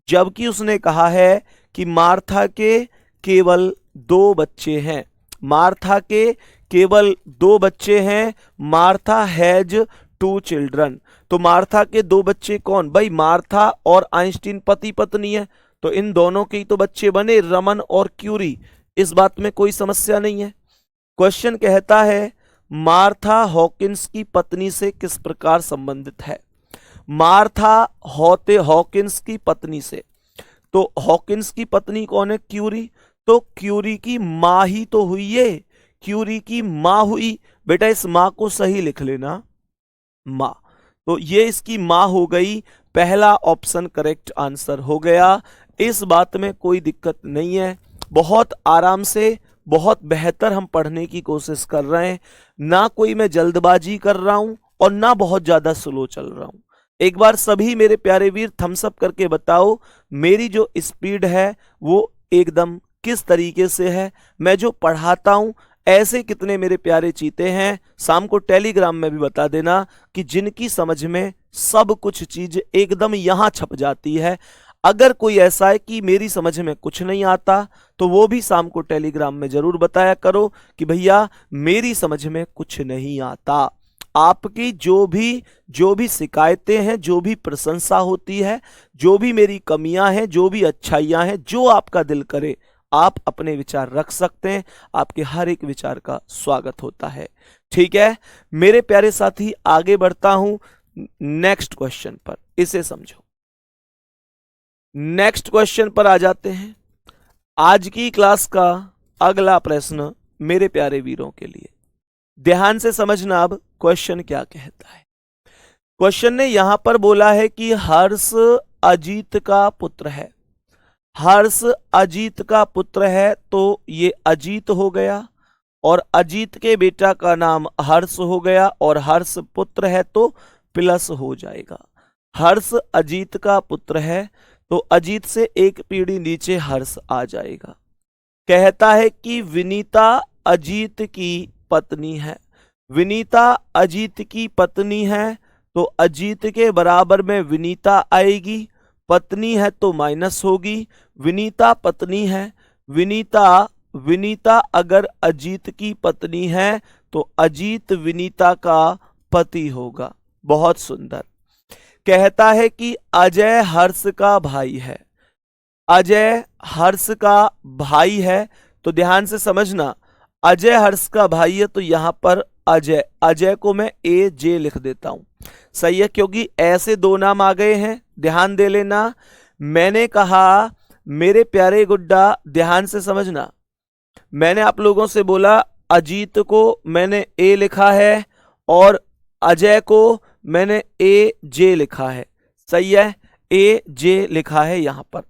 जबकि उसने कहा है कि मार्था के केवल 2 बच्चे हैं। मार्था के केवल 2 बच्चे हैं। Martha has 2 children. तो मार्था के 2 बच्चे कौन? भाई मार्था और आइंस्टीन पति पत्नी है, तो इन दोनों के ही तो बच्चे बने, रमन और क्यूरी। इस बात में कोई समस्या नहीं है। क्वेश्चन कहता है मार्था हॉकिंस की पत्नी से किस प्रकार संबंधित है। मार्था हॉकिंस की पत्नी से, तो हॉकिंस की पत्नी कौन है? क्यूरी। तो क्यूरी की मां ही तो हुई ये, क्यूरी की मां हुई। बेटा इस मां को सही लिख लेना, मां। तो ये इसकी मां हो गई। पहला ऑप्शन करेक्ट आंसर हो गया। इस बात में कोई दिक्कत नहीं है। बहुत आराम से, बहुत बेहतर हम पढ़ने की कोशिश कर रहे हैं। ना कोई मैं जल्दबाजी कर रहा हूं और ना बहुत ज्यादा स्लो चल रहा हूं। एक बार सभी मेरे प्यारे वीर थम्स अप करके बताओ मेरी जो स्पीड है वो एकदम किस तरीके से है। मैं जो पढ़ाता हूं ऐसे कितने मेरे प्यारे चीते हैं। शाम को टेलीग्राम में भी बता देना कि जिनकी समझ में सब कुछ चीज एकदम यहां छप जाती है। अगर कोई ऐसा है कि मेरी समझ में कुछ नहीं आता तो वो भी शाम को टेलीग्राम में जरूर बताया करो कि भैया मेरी समझ में कुछ नहीं आता। आपकी जो भी शिकायतें हैं, जो भी प्रशंसा होती है, जो भी मेरी कमियां हैं, जो भी अच्छाइयां हैं, जो आपका दिल करे आप अपने विचार रख सकते हैं। आपके हर एक विचार का स्वागत होता है। ठीक है मेरे प्यारे साथी, आगे बढ़ता हूं नेक्स्ट क्वेश्चन पर। इसे समझो। नेक्स्ट क्वेश्चन पर आ जाते हैं। आज की क्लास का अगला प्रश्न मेरे प्यारे वीरों के लिए ध्यान से समझना। अब क्वेश्चन क्या कहता है। क्वेश्चन ने यहां पर बोला है कि हर्ष अजीत का पुत्र है। हर्ष अजीत का पुत्र है तो ये अजीत हो गया, और अजीत के बेटा का नाम हर्ष हो गया, और हर्ष पुत्र है तो प्लस हो जाएगा। हर्ष अजीत का पुत्र है तो अजीत से एक पीढ़ी नीचे हर्ष आ जाएगा। कहता है कि विनीता अजीत की पत्नी है। विनीता अजीत की पत्नी है तो अजीत के बराबर में विनीता आएगी। पत्नी है तो माइनस होगी। विनीता पत्नी है। विनीता अगर अजीत की पत्नी है तो अजीत विनीता का पति होगा। बहुत सुंदर। कहता है कि अजय हर्ष का भाई है। अजय हर्ष का भाई है तो ध्यान से समझना, अजय हर्ष का भाई है तो यहां पर अजय, अजय को मैं ए जे लिख देता हूं। सही है, क्योंकि ऐसे दो नाम आ गए हैं, ध्यान दे लेना। मैंने कहा मेरे प्यारे गुड्डा, ध्यान से समझना, मैंने आप लोगों से बोला अजीत को मैंने ए लिखा है और अजय को मैंने ए जे लिखा है। सही है, ए जे लिखा है यहां पर।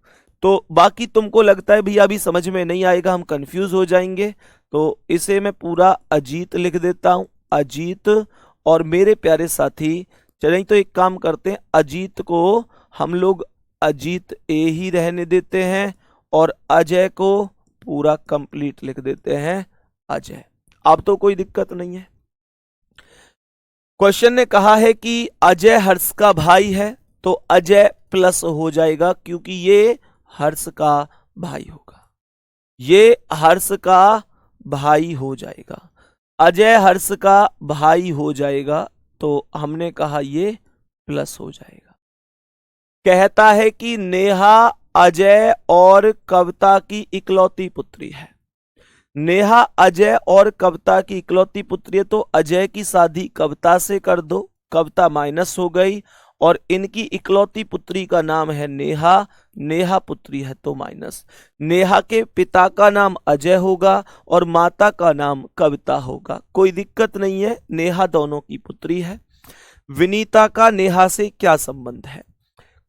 तो बाकी तुमको लगता है भैया अभी समझ में नहीं आएगा, हम कंफ्यूज हो जाएंगे, तो इसे मैं पूरा अजीत लिख देता हूं, अजीत। और मेरे प्यारे साथी चलें तो एक काम करते हैं, अजीत को हम लोग अजीत ए ही रहने देते हैं और अजय को पूरा कंप्लीट लिख देते हैं अजय। अब तो कोई दिक्कत नहीं है। क्वेश्चन ने कहा है कि अजय हर्ष का भाई है, तो अजय प्लस हो जाएगा क्योंकि ये हर्ष का भाई होगा, ये हर्ष का भाई हो जाएगा, अजय हर्ष का भाई हो जाएगा, तो हमने कहा ये प्लस हो जाएगा। कहता है कि नेहा अजय और कविता की इकलौती पुत्री है। नेहा अजय और कविता की इकलौती पुत्री है, तो अजय की शादी कविता से कर दो, कविता माइनस हो गई, और इनकी इकलौती पुत्री का नाम है नेहा, नेहा पुत्री है तो माइनस। नेहा के पिता का नाम अजय होगा और माता का नाम कविता होगा, कोई दिक्कत नहीं है, नेहा दोनों की पुत्री है। विनीता का नेहा से क्या संबंध है?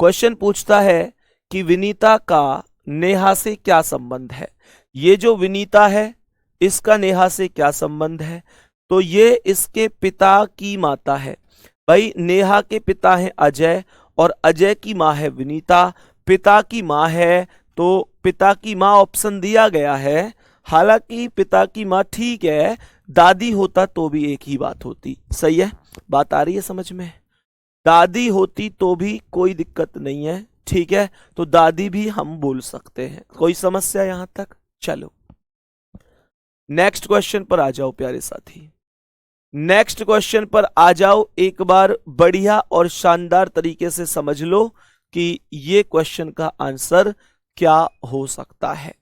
क्वेश्चन पूछता है कि विनीता का नेहा से क्या संबंध है। ये जो विनीता है इसका नेहा से क्या संबंध है? तो ये इसके पिता की माता है। भाई नेहा के पिता हैं अजय और अजय की माँ है विनीता, पिता की माँ है, तो पिता की माँ ऑप्शन दिया गया है। हालांकि पिता की माँ ठीक है, दादी होता तो भी एक ही बात होती। सही है, बात आ रही है समझ में? दादी होती तो भी कोई दिक्कत नहीं है, ठीक है, तो दादी भी हम बोल सकते हैं, कोई समस्या यहां तक? चलो नेक्स्ट क्वेश्चन पर आ जाओ प्यारे साथी, नेक्स्ट क्वेश्चन पर आ जाओ। एक बार बढ़िया और शानदार तरीके से समझ लो कि ये क्वेश्चन का आंसर क्या हो सकता है।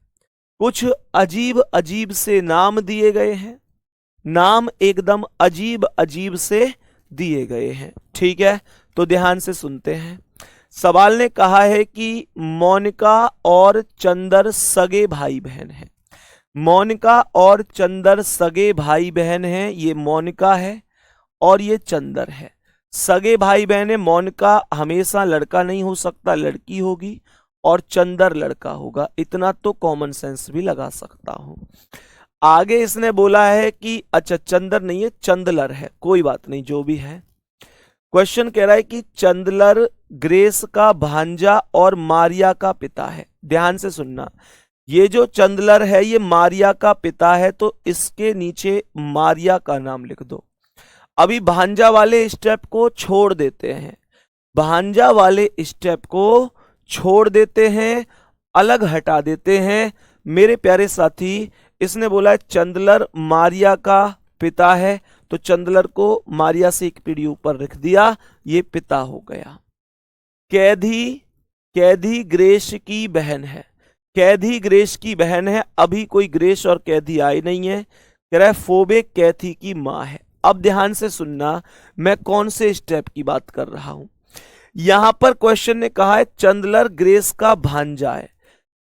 कुछ अजीब अजीब से नाम दिए गए हैं, नाम एकदम अजीब अजीब से दिए गए हैं, ठीक है, तो ध्यान से सुनते हैं। सवाल ने कहा है कि मोनिका और चंदर सगे भाई बहन हैं। मोनिका और चंदर सगे भाई बहन हैं, ये मोनिका है और ये चंदर है, सगे भाई बहन है। मोनिका हमेशा लड़का नहीं हो सकता, लड़की होगी, और चंदर लड़का होगा, इतना तो कॉमन सेंस भी लगा सकता हूं। आगे इसने बोला है कि अच्छा चंदर नहीं है, चंदलर है, कोई बात नहीं जो भी है। क्वेश्चन कह रहा है कि चंदलर ग्रेस का भांजा और मारिया का पिता है। ध्यान से सुनना, ये जो चंदलर है ये मारिया का पिता है, तो इसके नीचे मारिया का नाम लिख दो। अभी भांजा वाले स्टेप को छोड़ देते हैं, भांजा वाले स्टेप को छोड़ देते हैं, अलग हटा देते हैं। मेरे प्यारे साथी, इसने बोला है चंदलर मारिया का पिता है, तो चंदलर को मारिया से एक पीढ़ी ऊपर रख दिया, ये पिता हो गया। कैदी, कैदी ग्रेस की बहन है, कैदी ग्रेस की बहन है, अभी कोई ग्रेस और कैदी आई नहीं है। कह रहा है फोबे कैथी की माँ है। अब ध्यान से सुनना, मैं कौन से स्टेप की बात कर रहा हूं। यहां पर क्वेश्चन ने कहा है चंदलर ग्रेस का भांजा है,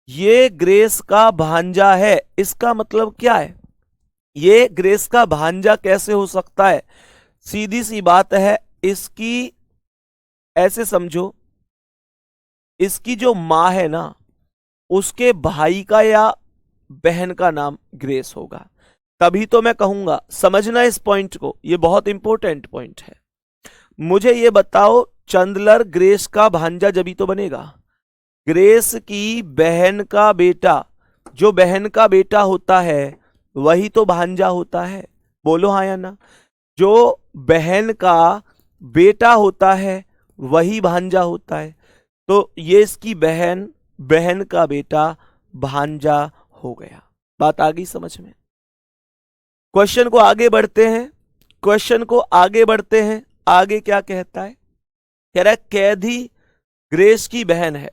ये ग्रेस का भांजा है, इसका मतलब क्या है? ये ग्रेस का भांजा कैसे हो सकता है? सीधी सी बात है, इसकी ऐसे समझो, इसकी जो मां है ना, उसके भाई का या बहन का नाम ग्रेस होगा, तभी तो मैं कहूंगा। समझना इस पॉइंट को, ये बहुत इंपॉर्टेंट पॉइंट है। मुझे ये बताओ, चंदलर ग्रेस का भांजा जब ही तो बनेगा। ग्रेस की बहन का बेटा, जो बहन का बेटा होता है वही तो भांजा होता है, बोलो हाँ या ना? जो बहन का बेटा होता है वही भांजा होता है, तो ये इसकी बहन, बहन का बेटा भांजा हो गया। बात आ गई समझ में? क्वेश्चन को आगे बढ़ते हैं, क्वेश्चन को आगे बढ़ते हैं। आगे क्या कहता है? कह रहा है कैदी ग्रेस की बहन है,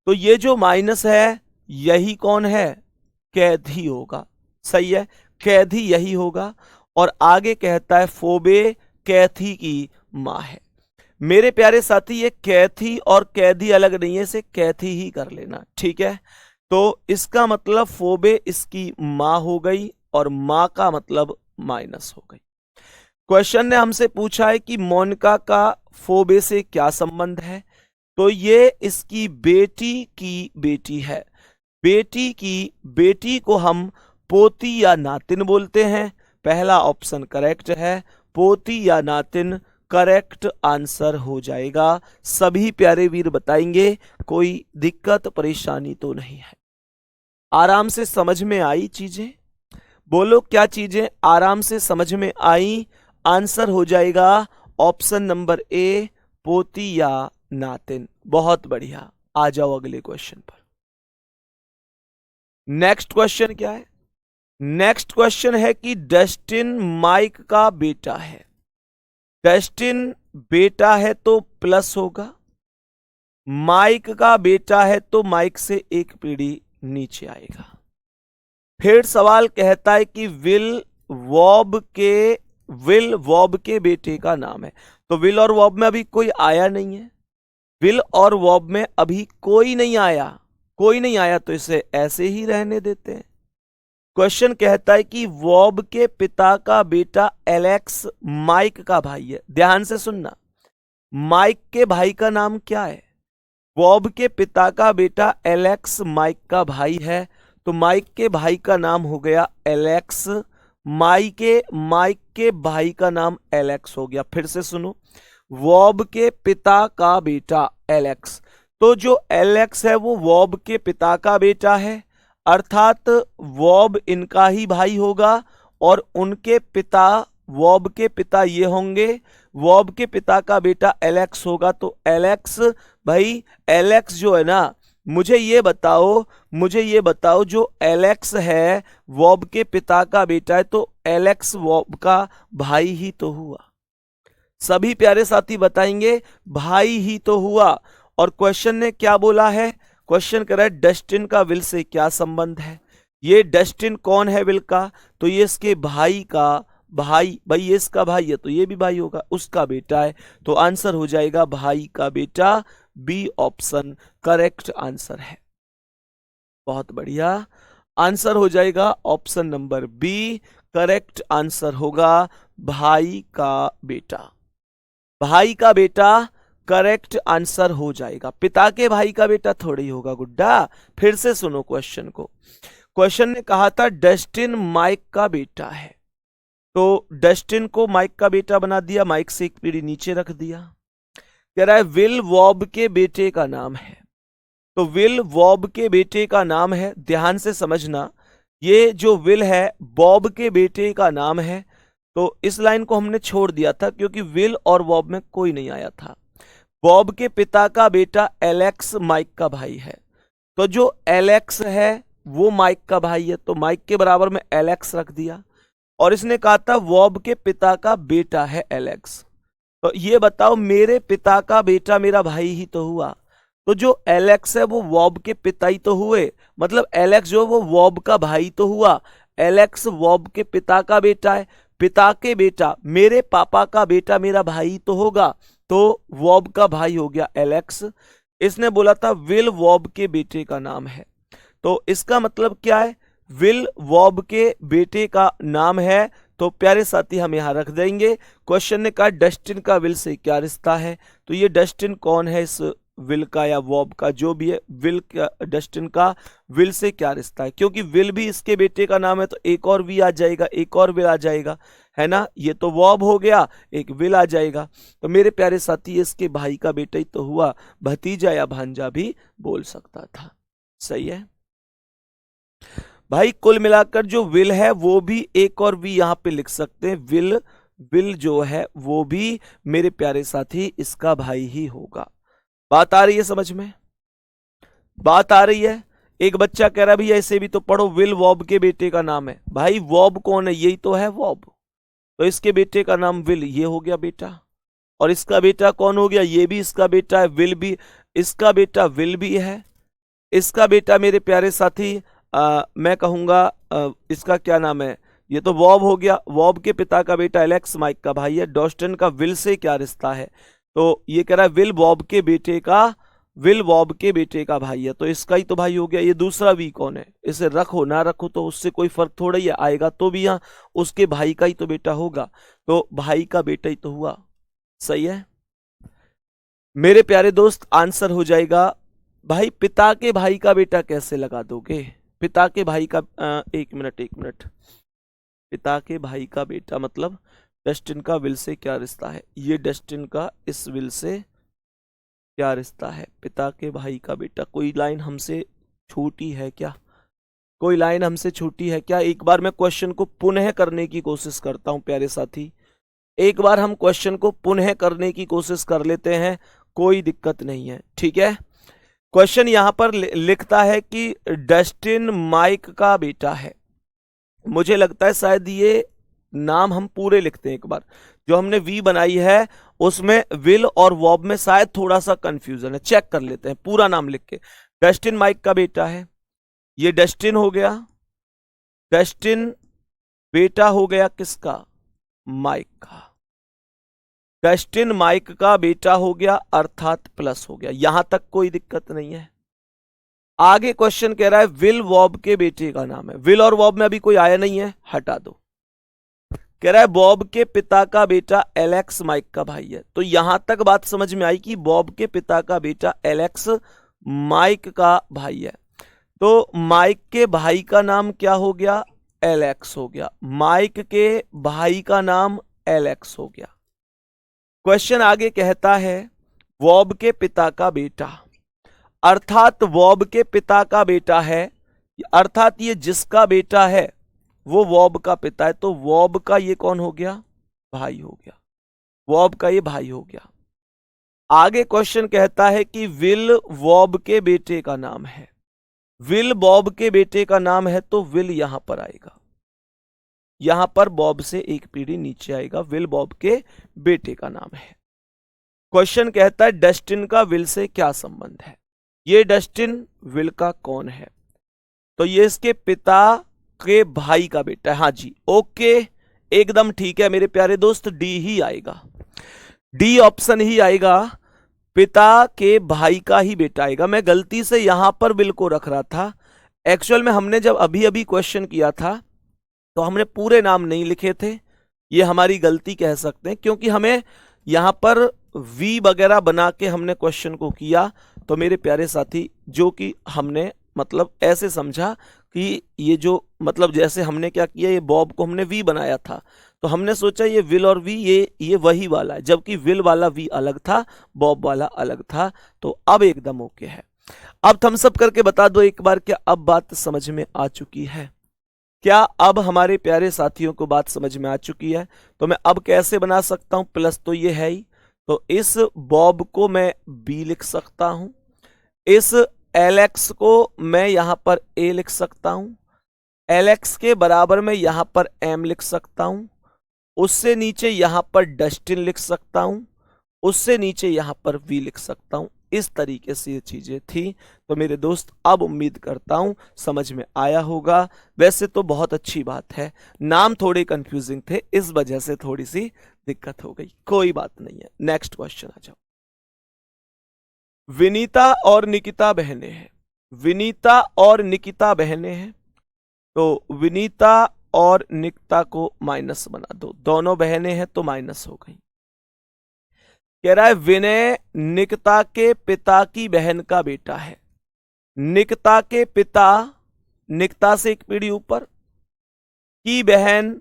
तो ये जो माइनस है यही कौन है? कैदी होगा। सही है, कैदी यही होगा। और आगे कहता है फोबे कैथी की माँ है। मेरे प्यारे साथी ये कैथी और कैदी अलग नहीं है, इसे कैथी ही कर लेना, ठीक है। तो इसका मतलब फोबे इसकी माँ हो गई और माँ का मतलब माइनस हो गई। क्वेश्चन ने हमसे पूछा है कि मोनिका का फोबे से क्या संबंध है, तो ये इसकी बेटी की बेटी है। बेटी की बेटी को हम पोती या नातिन बोलते हैं। पहला ऑप्शन करेक्ट है, पोती या नातिन करेक्ट आंसर हो जाएगा। सभी प्यारे वीर बताएंगे, कोई दिक्कत परेशानी तो नहीं है। आराम से समझ में आई चीजें? बोलो क्या चीजें आराम से समझ में आई? आंसर हो जाएगा ऑप्शन नंबर ए, पोती या नातिन। बहुत बढ़िया, आ जाओ अगले क्वेश्चन पर। नेक्स्ट क्वेश्चन क्या है? नेक्स्ट क्वेश्चन है कि डस्टिन माइक का बेटा है। डस्टिन बेटा है तो प्लस होगा, माइक का बेटा है तो माइक से एक पीढ़ी नीचे आएगा। फिर सवाल कहता है कि विल वॉब के बेटे का नाम है। तो विल और वॉब में अभी कोई आया नहीं है, विल और वॉब में अभी कोई नहीं आया, तो इसे ऐसे ही रहने देते हैं। क्वेश्चन कहता है कि वॉब के पिता का बेटा एलेक्स माइक का भाई है। ध्यान से सुनना, माइक के भाई का नाम क्या है? वॉब के पिता का बेटा एलेक्स माइक का भाई है, तो माइक के भाई का नाम हो गया एलेक्स। माइक के भाई का नाम एलेक्स हो गया। फिर से सुनो, वॉब के पिता का बेटा एलेक्स, तो जो एलेक्स है वो वॉब के पिता का बेटा है, अर्थात वॉब इनका ही भाई होगा और उनके पिता वॉब के पिता ये होंगे। वॉब के पिता का बेटा एलेक्स होगा, तो एलेक्स भाई, एलेक्स जो है ना, मुझे ये बताओ जो एलेक्स है वॉब के पिता का बेटा है, तो एलेक्स वॉब का भाई ही तो हुआ। सभी प्यारे साथी बताएंगे, भाई ही तो हुआ। और क्वेश्चन ने क्या बोला है? क्वेश्चन कह रहा है डस्टिन का विल से क्या संबंध है। ये डस्टिन कौन है विल का? तो ये इसके भाई का भाई ये इसका भाई है तो ये भी भाई होगा, उसका बेटा है, तो आंसर हो जाएगा भाई का बेटा। बी ऑप्शन करेक्ट आंसर है। बहुत बढ़िया, आंसर हो जाएगा option number B, correct answer होगा भाई का बेटा। भाई का बेटा करेक्ट आंसर हो जाएगा, पिता के भाई का बेटा थोड़ी होगा गुड्डा। फिर से सुनो क्वेश्चन को। क्वेश्चन ने कहा था डस्टिन माइक का बेटा है, तो डस्टिन को माइक का बेटा बना दिया, माइक से एक पीढ़ी नीचे रख दिया। कह रहा है विल वॉब के बेटे का नाम है, तो विल वॉब के बेटे का नाम है। ध्यान से समझना, ये जो विल है बॉब के बेटे का नाम है, तो इस लाइन को हमने छोड़ दिया था क्योंकि विल और वॉब में कोई नहीं आया था। बॉब के पिता का बेटा एलेक्स माइक का भाई है, तो जो एलेक्स है वो माइक का भाई है, तो माइक के बराबर में एलेक्स रख दिया। और इसने कहा था वॉब के पिता का बेटा है एलेक्स, तो ये बताओ मेरे पिता का बेटा मेरा भाई ही तो हुआ, तो जो एलेक्स है वो वॉब के पिता ही तो हुए, मतलब एलेक्स जो वो वॉब का भाई तो हुआ। एलेक्स वॉब के पिता का बेटा है, पिता के बेटा मेरे पापा का बेटा मेरा भाई तो होगा, तो वॉब का भाई हो गया एलेक्स। इसने बोला था विल वॉब के बेटे का नाम है, तो इसका मतलब क्या है? विल वॉब के बेटे का नाम है, तो प्यारे साथी हम यहां रख देंगे। क्वेश्चन ने कहा डस्टिन का विल से क्या रिश्ता है, तो ये डस्टिन कौन है, इस विल का या वॉब का जो भी है, विल का डस्टिन का विल से क्या रिश्ता है? क्योंकि विल भी इसके बेटे का नाम है, तो एक और वी आ जाएगा, एक और विल आ जाएगा, है ना। ये तो वॉब हो गया, एक विल आ जाएगा, तो मेरे प्यारे साथी इसके भाई का बेटा ही तो हुआ, भतीजा या भांजा भी बोल सकता था। सही है भाई। कुल मिलाकर जो विल है वो भी एक और वी यहां पे लिख सकते हैं, विल जो है वो भी मेरे प्यारे साथी इसका भाई ही होगा। बात आ रही है समझ में? बात आ रही है। एक बच्चा कह रहा है भैया ऐसे भी तो पढ़ो, विल वॉब के बेटे का नाम है। भाई वॉब कौन है? यही तो है वॉब, तो इसके बेटे का नाम विल, ये हो गया बेटा। और इसका बेटा कौन हो गया? ये भी इसका बेटा है, विल भी इसका बेटा, विल भी है इसका बेटा। मेरे प्यारे साथी मैं कहूंगा इसका क्या नाम है, ये तो वॉब हो गया, वॉब के पिता का बेटा एलेक्स माइक का भाई है। डॉस्टन का विल से क्या रिश्ता है, तो ये कह रहा है विल वॉब के बेटे का भाई है, तो इसका ही तो भाई हो गया। ये दूसरा वी कौन है, इसे रखो ना रखो तो उससे कोई फर्क थोड़ा ही है, आएगा तो भी यहाँ उसके भाई का ही तो बेटा होगा, तो भाई का बेटा ही तो हुआ। सही है मेरे प्यारे दोस्त, आंसर हो जाएगा भाई पिता के भाई का बेटा कैसे लगा दोगे, पिता के भाई का एक मिनट, पिता के भाई का बेटा मतलब डस्टिन का विल से क्या रिश्ता है, ये डस्टिन का इस विल से क्या रिश्ता है, पिता के भाई का बेटा। कोई लाइन हमसे छूटी है क्या, कोई लाइन हमसे छूटी है क्या? एक बार मैं क्वेश्चन को पुनः करने की कोशिश करता हूं प्यारे साथी, एक बार हम क्वेश्चन को पुनः करने की कोशिश कर लेते हैं, कोई दिक्कत नहीं है, ठीक है। क्वेश्चन यहां पर लिखता है कि डस्टिन माइक का बेटा है। मुझे लगता है शायद ये नाम हम पूरे लिखते हैं एक बार, जो हमने वी बनाई है उसमें विल और वॉब में शायद थोड़ा सा कंफ्यूजन है, चेक कर लेते हैं पूरा नाम लिख के। डस्टिन माइक का बेटा है, ये डस्टिन हो गया, डस्टिन बेटा हो गया किसका, माइक का, डस्टिन माइक का बेटा हो गया अर्थात प्लस हो गया, यहां तक कोई दिक्कत नहीं है। आगे क्वेश्चन कह रहा है विल वॉब के बेटे का नाम है, विल और वॉब में अभी कोई आया नहीं है, हटा दो। कह रहा है बॉब के पिता का बेटा एलेक्स माइक का भाई है, तो यहां तक बात समझ में आई कि बॉब के पिता का बेटा एलेक्स माइक का भाई है, तो माइक के भाई का नाम क्या हो गया, एलेक्स हो गया, माइक के भाई का नाम एलेक्स हो गया। क्वेश्चन आगे कहता है वॉब के पिता का बेटा, अर्थात वॉब के पिता का बेटा है, अर्थात ये जिसका बेटा है वो वॉब का पिता है, तो वॉब का ये कौन हो गया, भाई हो गया, वॉब का ये भाई हो गया। आगे क्वेश्चन कहता है कि विल वॉब के बेटे का नाम है, विल बॉब के बेटे का नाम है, तो विल यहां पर आएगा, यहां पर बॉब से एक पीढ़ी नीचे आएगा, विल बॉब के बेटे का नाम है। क्वेश्चन कहता है डस्टिन का विल से क्या संबंध है, ये डस्टिन विल का कौन है, तो ये इसके पिता के भाई का बेटा है। हाँ जी ओके, एकदम ठीक है मेरे प्यारे दोस्त, डी ही आएगा, डी ऑप्शन ही आएगा, पिता के भाई का ही बेटा आएगा। मैं गलती से यहां पर विल को रख रहा था, एक्चुअल में हमने जब अभी अभी क्वेश्चन किया था तो हमने पूरे नाम नहीं लिखे थे, ये हमारी गलती कह सकते हैं, क्योंकि हमें यहां पर वी वगैरह बना के हमने क्वेश्चन को किया, तो मेरे प्यारे साथी जो कि हमने मतलब ऐसे समझा कि ये जो मतलब जैसे हमने क्या किया, ये बॉब को हमने वी बनाया था, तो हमने सोचा ये विल और वी ये वही वाला है, जबकि विल वाला वी अलग था, बॉब वाला अलग था। तो अब एकदम ओके है। अब थम्स अप करके बता दो एक बार, क्या अब बात समझ में आ चुकी है, क्या अब हमारे प्यारे साथियों को बात समझ में आ चुकी है? तो मैं अब कैसे बना सकता हूं, प्लस तो ये है ही, तो इस बॉब को मैं बी लिख सकता हूं, इस एलेक्स को मैं यहां पर ए लिख सकता हूं, एलेक्स के बराबर में यहां पर एम लिख सकता हूं, उससे नीचे यहां पर डस्टिन लिख सकता हूं, उससे नीचे यहां पर वी लिख सकता हूं। इस तरीके से ये चीजें थी। तो मेरे दोस्त अब उम्मीद करता हूं समझ में आया होगा। वैसे तो बहुत अच्छी बात है, नाम थोड़े कंफ्यूजिंग थे, इस वजह से थोड़ी सी दिक्कत हो गई, कोई बात नहीं है। नेक्स्ट क्वेश्चन आ जाओ। विनीता और निकिता बहनें हैं, विनीता और निकिता बहनें हैं, तो विनीता और निकिता को माइनस बना दो, दोनों बहनें हैं तो माइनस हो गई। कह रहा है विनय निकिता के पिता की बहन का बेटा है, निकिता के पिता, निकिता से एक पीढ़ी ऊपर, की बहन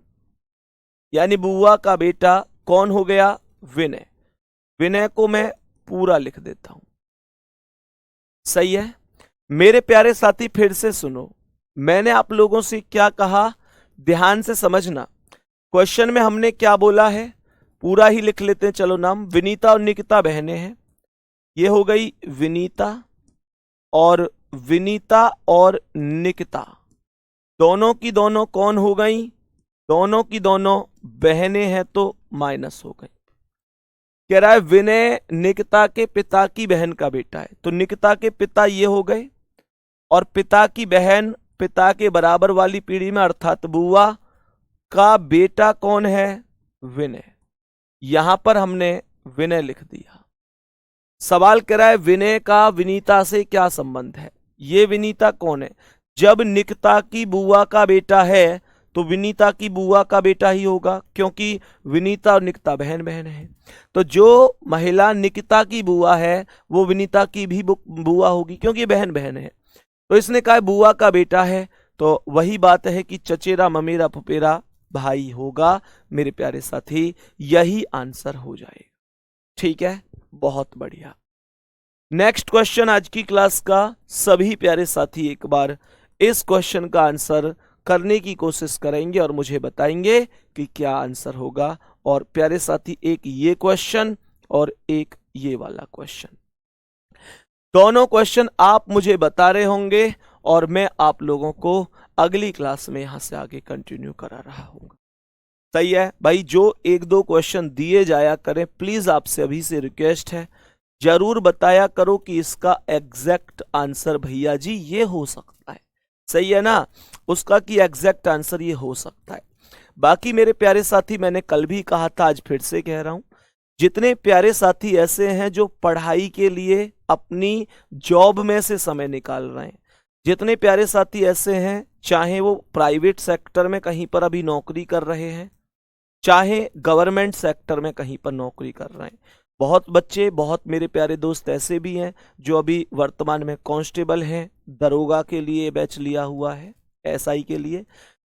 यानी बुआ का बेटा कौन हो गया, विनय। विनय को मैं पूरा लिख देता हूं, सही है मेरे प्यारे साथी। फिर से सुनो, मैंने आप लोगों से क्या कहा, ध्यान से समझना। क्वेश्चन में हमने क्या बोला है, पूरा ही लिख लेते हैं चलो नाम। विनीता और निकिता बहनें हैं, ये हो गई विनीता, और विनीता और निकिता दोनों की दोनों कौन हो गई, दोनों की दोनों बहनें हैं तो माइनस हो गई। कह रहा है विनय निकिता के पिता की बहन का बेटा है, तो निकिता के पिता ये हो गए, और पिता की बहन पिता के बराबर वाली पीढ़ी में अर्थात बुआ, का बेटा कौन है? विनय। यहां पर हमने विनय लिख दिया। सवाल कह रहा है विनय का विनीता से क्या संबंध है। ये विनीता कौन है? जब निकिता की बुआ का बेटा है तो विनीता की बुआ का बेटा ही होगा, क्योंकि विनीता और निकिता बहन बहन है। तो जो महिला निकिता की बुआ है वो विनीता की भी बुआ होगी, क्योंकि बहन बहन है। तो इसने कहा बुआ का बेटा है, तो वही बात है कि चचेरा ममेरा फुफेरा भाई होगा मेरे प्यारे साथी, यही आंसर हो जाएगा। ठीक है, बहुत बढ़िया। नेक्स्ट क्वेश्चन आज की क्लास का। सभी प्यारे साथी एक बार इस क्वेश्चन का आंसर करने की कोशिश करेंगे और मुझे बताएंगे कि क्या आंसर होगा। और प्यारे साथी एक ये क्वेश्चन और एक ये वाला क्वेश्चन, दोनों क्वेश्चन आप मुझे बता रहे होंगे और मैं आप लोगों को अगली क्लास में यहां से आगे कंटिन्यू करा रहा हूं। सही है भाई, जो एक दो क्वेश्चन दिए जाया करें, प्लीज आपसे अभी से रिक्वेस्ट है, जरूर बताया करो कि इसका एग्जैक्ट आंसर भैया जी ये हो सकता है। सही है ना, उसका कि एग्जैक्ट आंसर ये हो सकता है। बाकी मेरे प्यारे साथी, मैंने कल भी कहा था, आज फिर से कह रहा हूं, जितने प्यारे साथी ऐसे हैं जो पढ़ाई के लिए अपनी जॉब में से समय निकाल रहे हैं, जितने प्यारे साथी ऐसे हैं चाहे वो प्राइवेट सेक्टर में कहीं पर अभी नौकरी कर रहे हैं, चाहे गवर्नमेंट सेक्टर में कहीं पर नौकरी कर रहे हैं, बहुत बच्चे, बहुत मेरे प्यारे दोस्त ऐसे भी हैं जो अभी वर्तमान में कांस्टेबल हैं, दरोगा के लिए बैच लिया हुआ है, एसआई के लिए,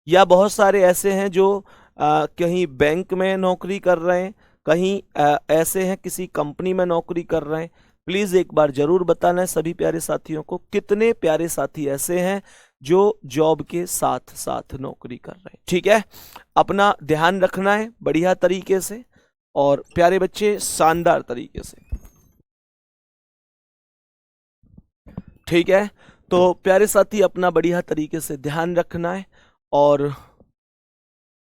या बहुत सारे ऐसे हैं जो कहीं बैंक में नौकरी कर रहे हैं, कहीं ऐसे हैं किसी कंपनी में नौकरी कर रहे हैं। प्लीज एक बार जरूर बताना है सभी प्यारे साथियों को, कितने प्यारे साथी ऐसे हैं जो जॉब के साथ साथ नौकरी कर रहे हैं। ठीक है, अपना ध्यान रखना है बढ़िया तरीके से, और प्यारे बच्चे शानदार तरीके से। ठीक है, तो प्यारे साथी अपना बढ़िया तरीके से ध्यान रखना है। और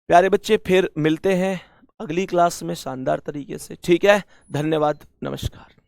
प्यारे बच्चे फिर मिलते हैं अगली क्लास में शानदार तरीके से। ठीक है, धन्यवाद, नमस्कार।